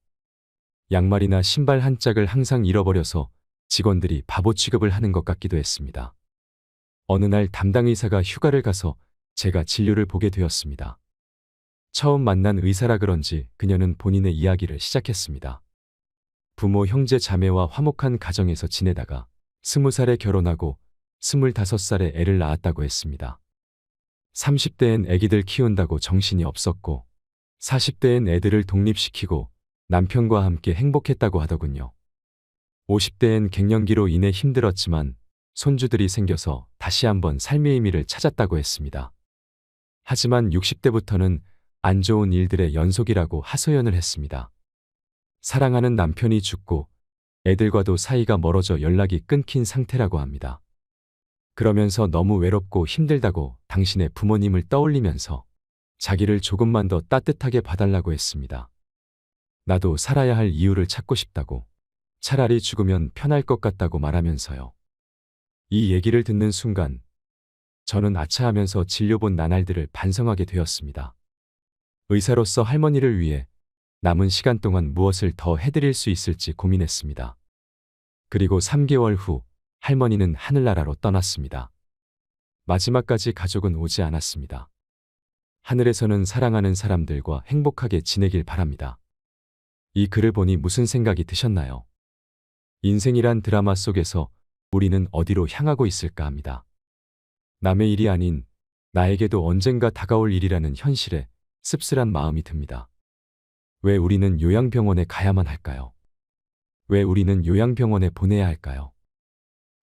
양말이나 신발 한 짝을 항상 잃어버려서 직원들이 바보 취급을 하는 것 같기도 했습니다. 어느 날 담당 의사가 휴가를 가서 제가 진료를 보게 되었습니다. 처음 만난 의사라 그런지 그녀는 본인의 이야기를 시작했습니다. 부모, 형제, 자매와 화목한 가정에서 지내다가 20살에 결혼하고 25살에 애를 낳았다고 했습니다. 30대엔 애기들 키운다고 정신이 없었고 40대엔 애들을 독립시키고 남편과 함께 행복했다고 하더군요. 50대엔 갱년기로 인해 힘들었지만 손주들이 생겨서 다시 한번 삶의 의미를 찾았다고 했습니다. 하지만 60대부터는 안 좋은 일들의 연속이라고 하소연을 했습니다. 사랑하는 남편이 죽고 애들과도 사이가 멀어져 연락이 끊긴 상태라고 합니다. 그러면서 너무 외롭고 힘들다고 당신의 부모님을 떠올리면서 자기를 조금만 더 따뜻하게 봐달라고 했습니다. 나도 살아야 할 이유를 찾고 싶다고, 차라리 죽으면 편할 것 같다고 말하면서요. 이 얘기를 듣는 순간 저는 아차하면서 진료본 나날들을 반성하게 되었습니다. 의사로서 할머니를 위해 남은 시간 동안 무엇을 더 해드릴 수 있을지 고민했습니다. 그리고 3개월 후 할머니는 하늘나라로 떠났습니다. 마지막까지 가족은 오지 않았습니다. 하늘에서는 사랑하는 사람들과 행복하게 지내길 바랍니다. 이 글을 보니 무슨 생각이 드셨나요? 인생이란 드라마 속에서 우리는 어디로 향하고 있을까 합니다. 남의 일이 아닌 나에게도 언젠가 다가올 일이라는 현실에 씁쓸한 마음이 듭니다. 왜 우리는 요양병원에 가야만 할까요? 왜 우리는 요양병원에 보내야 할까요?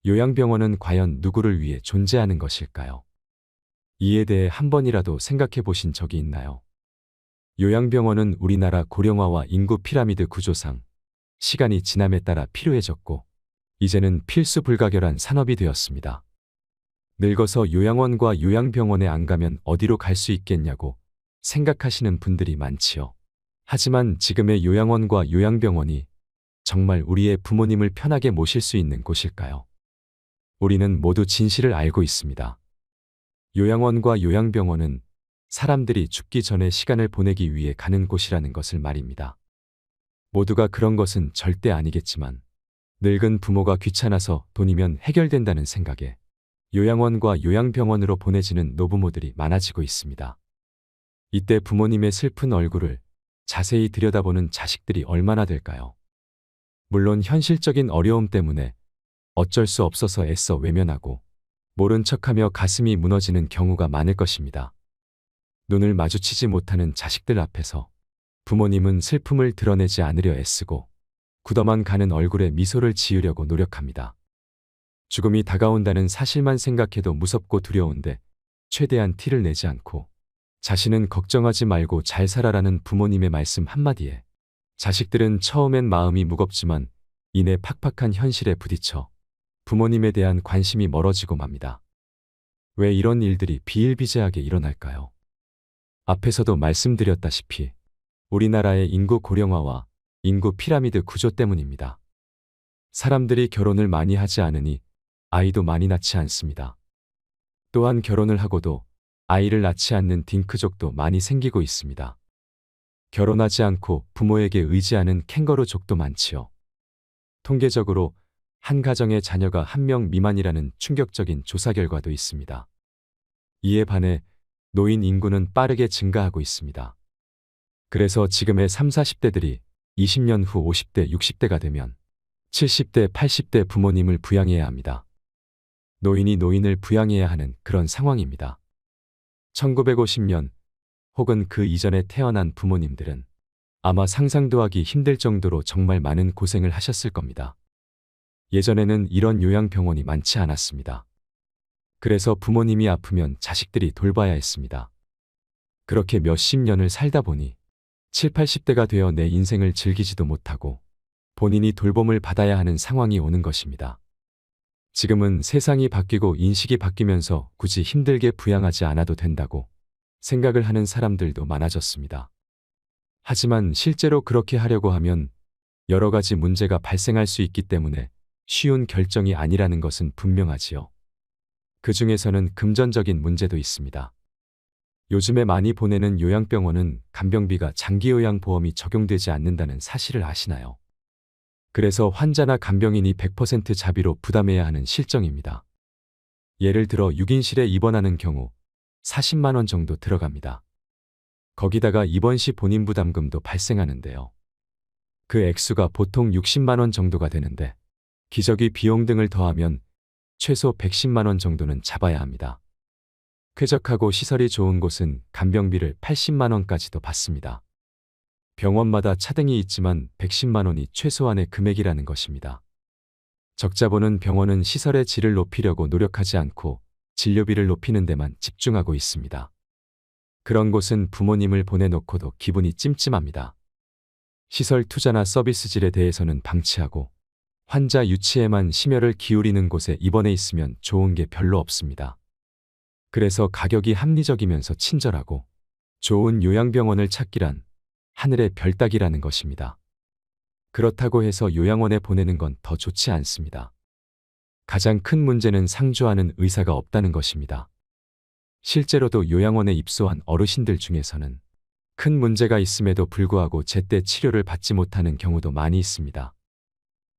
요양병원은 과연 누구를 위해 존재하는 것일까요? 이에 대해 한 번이라도 생각해 보신 적이 있나요? 요양병원은 우리나라 고령화와 인구 피라미드 구조상 시간이 지남에 따라 필요해졌고 이제는 필수 불가결한 산업이 되었습니다. 늙어서 요양원과 요양병원에 안 가면 어디로 갈 수 있겠냐고 생각하시는 분들이 많지요. 하지만 지금의 요양원과 요양병원이 정말 우리의 부모님을 편하게 모실 수 있는 곳일까요? 우리는 모두 진실을 알고 있습니다. 요양원과 요양병원은 사람들이 죽기 전에 시간을 보내기 위해 가는 곳이라는 것을 말입니다. 모두가 그런 것은 절대 아니겠지만 늙은 부모가 귀찮아서 돈이면 해결된다는 생각에 요양원과 요양병원으로 보내지는 노부모들이 많아지고 있습니다. 이때 부모님의 슬픈 얼굴을 자세히 들여다보는 자식들이 얼마나 될까요? 물론 현실적인 어려움 때문에 어쩔 수 없어서 애써 외면하고 모른 척하며 가슴이 무너지는 경우가 많을 것입니다. 눈을 마주치지 못하는 자식들 앞에서 부모님은 슬픔을 드러내지 않으려 애쓰고 굳어만 가는 얼굴에 미소를 지으려고 노력합니다. 죽음이 다가온다는 사실만 생각해도 무섭고 두려운데 최대한 티를 내지 않고 자신은 걱정하지 말고 잘 살아라는 부모님의 말씀 한마디에 자식들은 처음엔 마음이 무겁지만 이내 팍팍한 현실에 부딪혀 부모님에 대한 관심이 멀어지고 맙니다. 왜 이런 일들이 비일비재하게 일어날까요? 앞에서도 말씀드렸다시피 우리나라의 인구 고령화와 인구 피라미드 구조 때문입니다. 사람들이 결혼을 많이 하지 않으니 아이도 많이 낳지 않습니다. 또한 결혼을 하고도 아이를 낳지 않는 딩크족도 많이 생기고 있습니다. 결혼하지 않고 부모에게 의지하는 캥거루족도 많지요. 통계적으로 한 가정의 자녀가 1명 미만이라는 충격적인 조사 결과도 있습니다. 이에 반해 노인 인구는 빠르게 증가하고 있습니다. 그래서 지금의 30, 40대들이 20년 후 50대, 60대가 되면 70대, 80대 부모님을 부양해야 합니다. 노인이 노인을 부양해야 하는 그런 상황입니다. 1950년 혹은 그 이전에 태어난 부모님들은 아마 상상도 하기 힘들 정도로 정말 많은 고생을 하셨을 겁니다. 예전에는 이런 요양병원이 많지 않았습니다. 그래서 부모님이 아프면 자식들이 돌봐야 했습니다. 그렇게 몇십 년을 살다 보니 7, 80대가 되어 내 인생을 즐기지도 못하고 본인이 돌봄을 받아야 하는 상황이 오는 것입니다. 지금은 세상이 바뀌고 인식이 바뀌면서 굳이 힘들게 부양하지 않아도 된다고 생각을 하는 사람들도 많아졌습니다. 하지만 실제로 그렇게 하려고 하면 여러 가지 문제가 발생할 수 있기 때문에 쉬운 결정이 아니라는 것은 분명하지요. 그 중에서는 금전적인 문제도 있습니다. 요즘에 많이 보내는 요양병원은 간병비가 장기요양보험이 적용되지 않는다는 사실을 아시나요? 그래서 환자나 간병인이 100% 자비로 부담해야 하는 실정입니다. 예를 들어 6인실에 입원하는 경우 40만 원 정도 들어갑니다. 거기다가 입원 시 본인 부담금도 발생하는데요. 그 액수가 보통 60만 원 정도가 되는데 기저귀 비용 등을 더하면 최소 110만 원 정도는 잡아야 합니다. 쾌적하고 시설이 좋은 곳은 간병비를 80만 원까지도 받습니다. 병원마다 차등이 있지만 110만 원이 최소한의 금액이라는 것입니다. 적자 보는 병원은 시설의 질을 높이려고 노력하지 않고 진료비를 높이는 데만 집중하고 있습니다. 그런 곳은 부모님을 보내놓고도 기분이 찜찜합니다. 시설 투자나 서비스 질에 대해서는 방치하고 환자 유치에만 심혈을 기울이는 곳에 입원해 있으면 좋은 게 별로 없습니다. 그래서 가격이 합리적이면서 친절하고 좋은 요양병원을 찾기란 하늘의 별 따기라는 것입니다. 그렇다고 해서 요양원에 보내는 건 더 좋지 않습니다. 가장 큰 문제는 상주하는 의사가 없다는 것입니다. 실제로도 요양원에 입소한 어르신들 중에서는 큰 문제가 있음에도 불구하고 제때 치료를 받지 못하는 경우도 많이 있습니다.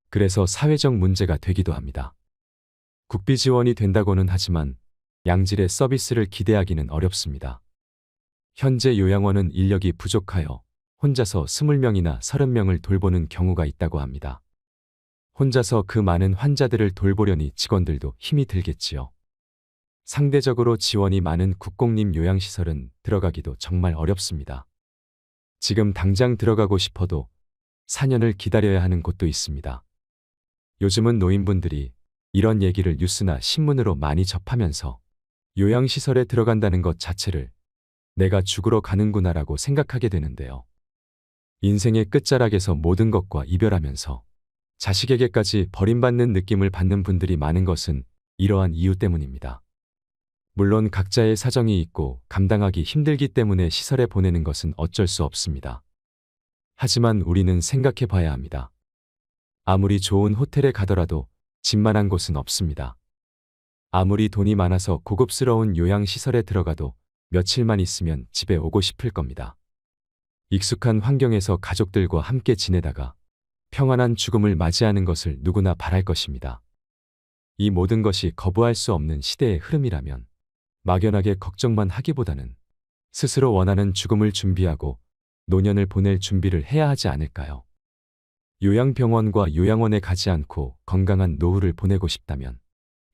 그래서 사회적 문제가 되기도 합니다. 국비 지원이 된다고는 하지만 양질의 서비스를 기대하기는 어렵습니다. 현재 요양원은 인력이 부족하여 혼자서 20명이나 30명을 돌보는 경우가 있다고 합니다. 혼자서 그 많은 환자들을 돌보려니 직원들도 힘이 들겠지요. 상대적으로 지원이 많은 국공립 요양시설은 들어가기도 정말 어렵습니다. 지금 당장 들어가고 싶어도 4년을 기다려야 하는 곳도 있습니다. 요즘은 노인분들이 이런 얘기를 뉴스나 신문으로 많이 접하면서 요양시설에 들어간다는 것 자체를 내가 죽으러 가는구나라고 생각하게 되는데요. 인생의 끝자락에서 모든 것과 이별하면서 자식에게까지 버림받는 느낌을 받는 분들이 많은 것은 이러한 이유 때문입니다. 물론 각자의 사정이 있고 감당하기 힘들기 때문에 시설에 보내는 것은 어쩔 수 없습니다. 하지만 우리는 생각해 봐야 합니다. 아무리 좋은 호텔에 가더라도 집만한 곳은 없습니다. 아무리 돈이 많아서 고급스러운 요양시설에 들어가도 며칠만 있으면 집에 오고 싶을 겁니다. 익숙한 환경에서 가족들과 함께 지내다가 평안한 죽음을 맞이하는 것을 누구나 바랄 것입니다. 이 모든 것이 거부할 수 없는 시대의 흐름이라면 막연하게 걱정만 하기보다는 스스로 원하는 죽음을 준비하고 노년을 보낼 준비를 해야 하지 않을까요? 요양병원과 요양원에 가지 않고 건강한 노후를 보내고 싶다면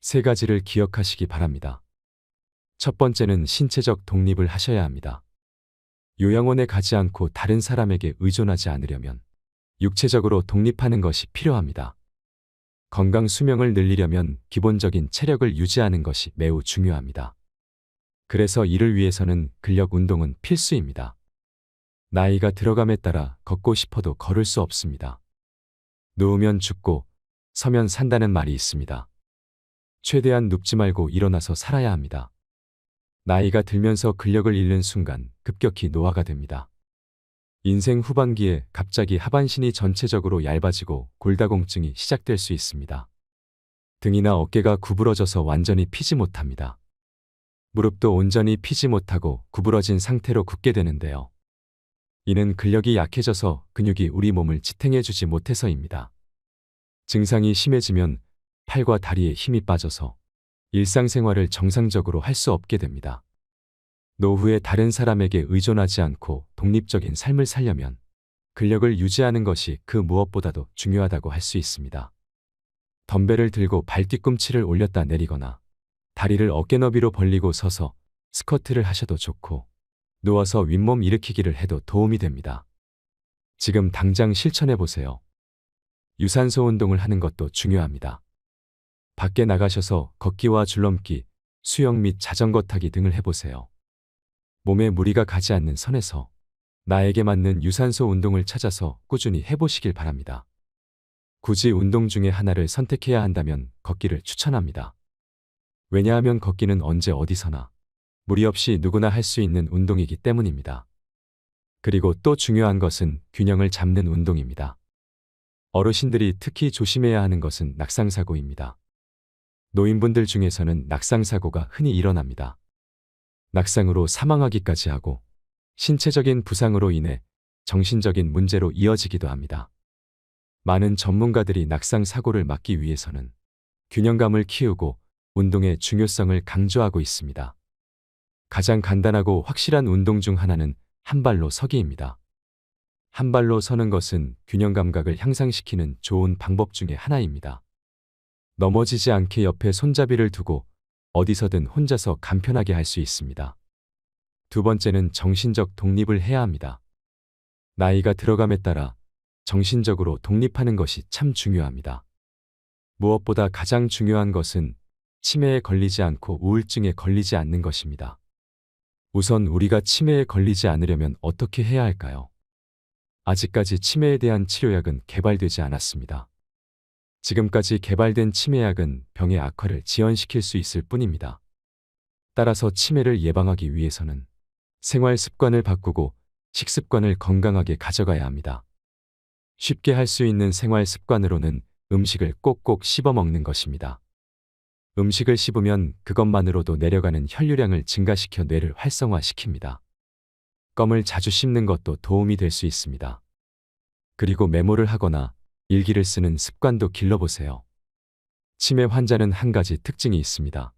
3가지를 기억하시기 바랍니다. 첫 번째는 신체적 독립을 하셔야 합니다. 요양원에 가지 않고 다른 사람에게 의존하지 않으려면 육체적으로 독립하는 것이 필요합니다. 건강 수명을 늘리려면 기본적인 체력을 유지하는 것이 매우 중요합니다. 그래서 이를 위해서는 근력 운동은 필수입니다. 나이가 들어감에 따라 걷고 싶어도 걸을 수 없습니다. 누우면 죽고 서면 산다는 말이 있습니다. 최대한 눕지 말고 일어나서 살아야 합니다. 나이가 들면서 근력을 잃는 순간 급격히 노화가 됩니다. 인생 후반기에 갑자기 하반신이 전체적으로 얇아지고 골다공증이 시작될 수 있습니다. 등이나 어깨가 구부러져서 완전히 피지 못합니다. 무릎도 온전히 피지 못하고 구부러진 상태로 굳게 되는데요. 이는 근력이 약해져서 근육이 우리 몸을 지탱해주지 못해서입니다. 증상이 심해지면 팔과 다리에 힘이 빠져서 일상생활을 정상적으로 할 수 없게 됩니다. 노후에 다른 사람에게 의존하지 않고 독립적인 삶을 살려면 근력을 유지하는 것이 그 무엇보다도 중요하다고 할 수 있습니다. 덤벨을 들고 발 뒤꿈치를 올렸다 내리거나 다리를 어깨 너비로 벌리고 서서 스쿼트를 하셔도 좋고 누워서 윗몸 일으키기를 해도 도움이 됩니다. 지금 당장 실천해 보세요. 유산소 운동을 하는 것도 중요합니다. 밖에 나가셔서 걷기와 줄넘기, 수영 및 자전거 타기 등을 해보세요. 몸에 무리가 가지 않는 선에서 나에게 맞는 유산소 운동을 찾아서 꾸준히 해보시길 바랍니다. 굳이 운동 중에 하나를 선택해야 한다면 걷기를 추천합니다. 왜냐하면 걷기는 언제 어디서나 무리 없이 누구나 할 수 있는 운동이기 때문입니다. 그리고 또 중요한 것은 균형을 잡는 운동입니다. 어르신들이 특히 조심해야 하는 것은 낙상사고입니다. 노인분들 중에서는 낙상사고가 흔히 일어납니다. 낙상으로 사망하기까지 하고 신체적인 부상으로 인해 정신적인 문제로 이어지기도 합니다. 많은 전문가들이 낙상사고를 막기 위해서는 균형감을 키우고 운동의 중요성을 강조하고 있습니다. 가장 간단하고 확실한 운동 중 하나는 한 발로 서기입니다. 한 발로 서는 것은 균형 감각을 향상시키는 좋은 방법 중에 하나입니다. 넘어지지 않게 옆에 손잡이를 두고 어디서든 혼자서 간편하게 할 수 있습니다. 두 번째는 정신적 독립을 해야 합니다. 나이가 들어감에 따라 정신적으로 독립하는 것이 참 중요합니다. 무엇보다 가장 중요한 것은 치매에 걸리지 않고 우울증에 걸리지 않는 것입니다. 우선 우리가 치매에 걸리지 않으려면 어떻게 해야 할까요? 아직까지 치매에 대한 치료약은 개발되지 않았습니다. 지금까지 개발된 치매약은 병의 악화를 지연시킬 수 있을 뿐입니다. 따라서 치매를 예방하기 위해서는 생활 습관을 바꾸고 식습관을 건강하게 가져가야 합니다. 쉽게 할 수 있는 생활 습관으로는 음식을 꼭꼭 씹어 먹는 것입니다. 음식을 씹으면 그것만으로도 내려가는 혈류량을 증가시켜 뇌를 활성화시킵니다. 껌을 자주 씹는 것도 도움이 될 수 있습니다. 그리고 메모를 하거나 일기를 쓰는 습관도 길러보세요. 치매 환자는 한 가지 특징이 있습니다.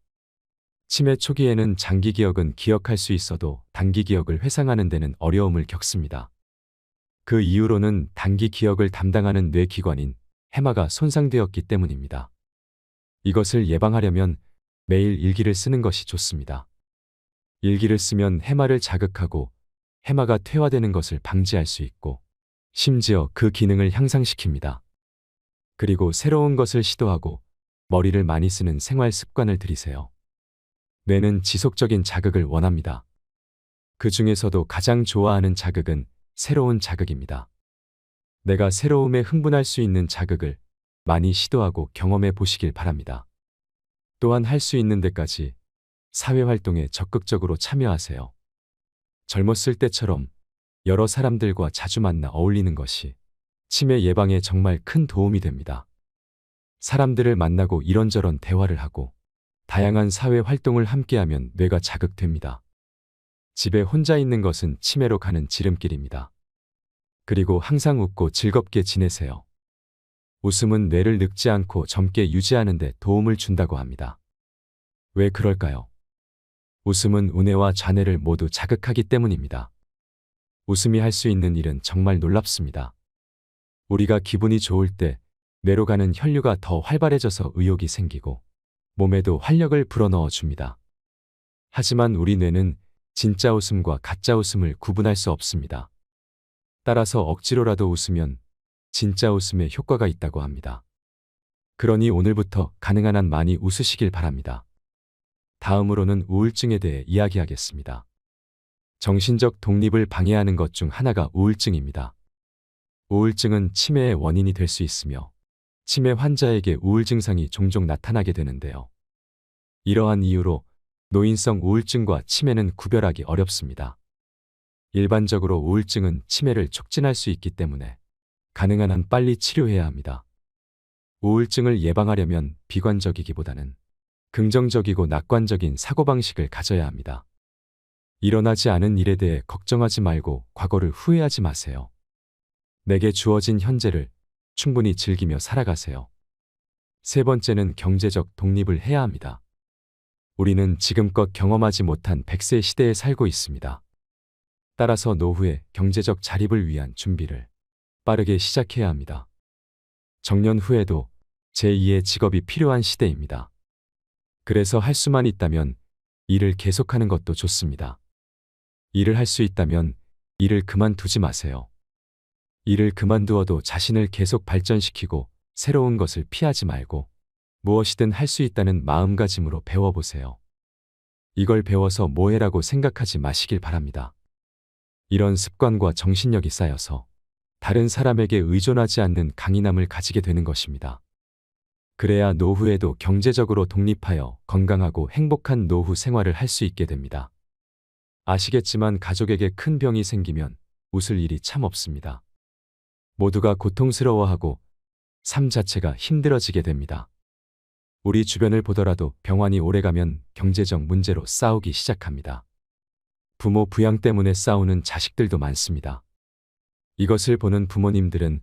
치매 초기에는 장기 기억은 기억할 수 있어도 단기 기억을 회상하는 데는 어려움을 겪습니다. 그 이유로는 단기 기억을 담당하는 뇌기관인 해마가 손상되었기 때문입니다. 이것을 예방하려면 매일 일기를 쓰는 것이 좋습니다. 일기를 쓰면 해마를 자극하고 해마가 퇴화되는 것을 방지할 수 있고 심지어 그 기능을 향상시킵니다. 그리고 새로운 것을 시도하고 머리를 많이 쓰는 생활 습관을 들이세요. 뇌는 지속적인 자극을 원합니다. 그 중에서도 가장 좋아하는 자극은 새로운 자극입니다. 내가 새로움에 흥분할 수 있는 자극을 많이 시도하고 경험해 보시길 바랍니다. 또한 할 수 있는 데까지 사회활동에 적극적으로 참여하세요. 젊었을 때처럼 여러 사람들과 자주 만나 어울리는 것이 치매 예방에 정말 큰 도움이 됩니다. 사람들을 만나고 이런저런 대화를 하고 다양한 사회 활동을 함께하면 뇌가 자극됩니다. 집에 혼자 있는 것은 치매로 가는 지름길입니다. 그리고 항상 웃고 즐겁게 지내세요. 웃음은 뇌를 늙지 않고 젊게 유지하는 데 도움을 준다고 합니다. 왜 그럴까요? 웃음은 우뇌와 좌뇌를 모두 자극하기 때문입니다. 웃음이 할 수 있는 일은 정말 놀랍습니다. 우리가 기분이 좋을 때 뇌로 가는 혈류가 더 활발해져서 의욕이 생기고 몸에도 활력을 불어넣어 줍니다. 하지만 우리 뇌는 진짜 웃음과 가짜 웃음을 구분할 수 없습니다. 따라서 억지로라도 웃으면 진짜 웃음에 효과가 있다고 합니다. 그러니 오늘부터 가능한 한 많이 웃으시길 바랍니다. 다음으로는 우울증에 대해 이야기하겠습니다. 정신적 독립을 방해하는 것 중 하나가 우울증입니다. 우울증은 치매의 원인이 될 수 있으며 치매 환자에게 우울 증상이 종종 나타나게 되는데요. 이러한 이유로 노인성 우울증과 치매는 구별하기 어렵습니다. 일반적으로 우울증은 치매를 촉진할 수 있기 때문에 가능한 한 빨리 치료해야 합니다. 우울증을 예방하려면 비관적이기보다는 긍정적이고 낙관적인 사고방식을 가져야 합니다. 일어나지 않은 일에 대해 걱정하지 말고 과거를 후회하지 마세요. 내게 주어진 현재를 충분히 즐기며 살아가세요. 세 번째는 경제적 독립을 해야 합니다. 우리는 지금껏 경험하지 못한 100세 시대에 살고 있습니다. 따라서 노후에 경제적 자립을 위한 준비를 빠르게 시작해야 합니다. 정년 후에도 제2의 직업이 필요한 시대입니다. 그래서 할 수만 있다면 일을 계속하는 것도 좋습니다. 일을 할 수 있다면 일을 그만두지 마세요. 일을 그만두어도 자신을 계속 발전시키고 새로운 것을 피하지 말고 무엇이든 할 수 있다는 마음가짐으로 배워보세요. 이걸 배워서 뭐해라고 생각하지 마시길 바랍니다. 이런 습관과 정신력이 쌓여서 다른 사람에게 의존하지 않는 강인함을 가지게 되는 것입니다. 그래야 노후에도 경제적으로 독립하여 건강하고 행복한 노후 생활을 할 수 있게 됩니다. 아시겠지만 가족에게 큰 병이 생기면 웃을 일이 참 없습니다. 모두가 고통스러워하고 삶 자체가 힘들어지게 됩니다. 우리 주변을 보더라도 병환이 오래가면 경제적 문제로 싸우기 시작합니다. 부모 부양 때문에 싸우는 자식들도 많습니다. 이것을 보는 부모님들은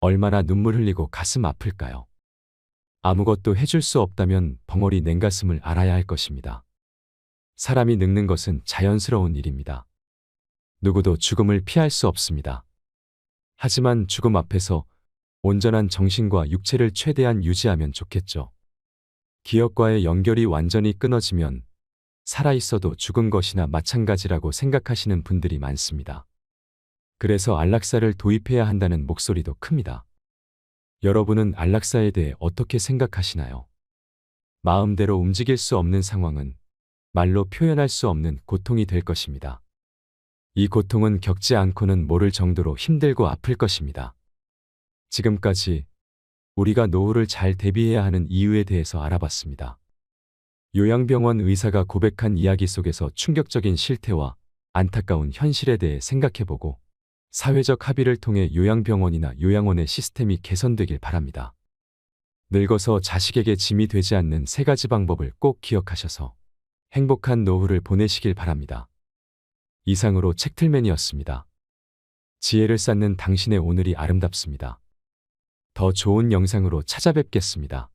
얼마나 눈물 흘리고 가슴 아플까요? 아무것도 해줄 수 없다면 벙어리 냉가슴을 알아야 할 것입니다. 사람이 늙는 것은 자연스러운 일입니다. 누구도 죽음을 피할 수 없습니다. 하지만 죽음 앞에서 온전한 정신과 육체를 최대한 유지하면 좋겠죠. 기억과의 연결이 완전히 끊어지면 살아있어도 죽은 것이나 마찬가지라고 생각하시는 분들이 많습니다. 그래서 안락사를 도입해야 한다는 목소리도 큽니다. 여러분은 안락사에 대해 어떻게 생각하시나요? 마음대로 움직일 수 없는 상황은 말로 표현할 수 없는 고통이 될 것입니다. 이 고통은 겪지 않고는 모를 정도로 힘들고 아플 것입니다. 지금까지 우리가 노후를 잘 대비해야 하는 이유에 대해서 알아봤습니다. 요양병원 의사가 고백한 이야기 속에서 충격적인 실태와 안타까운 현실에 대해 생각해보고 사회적 합의를 통해 요양병원이나 요양원의 시스템이 개선되길 바랍니다. 늙어서 자식에게 짐이 되지 않는 세 가지 방법을 꼭 기억하셔서 행복한 노후를 보내시길 바랍니다. 이상으로 책틀맨이었습니다. 지혜를 쌓는 당신의 오늘이 아름답습니다. 더 좋은 영상으로 찾아뵙겠습니다.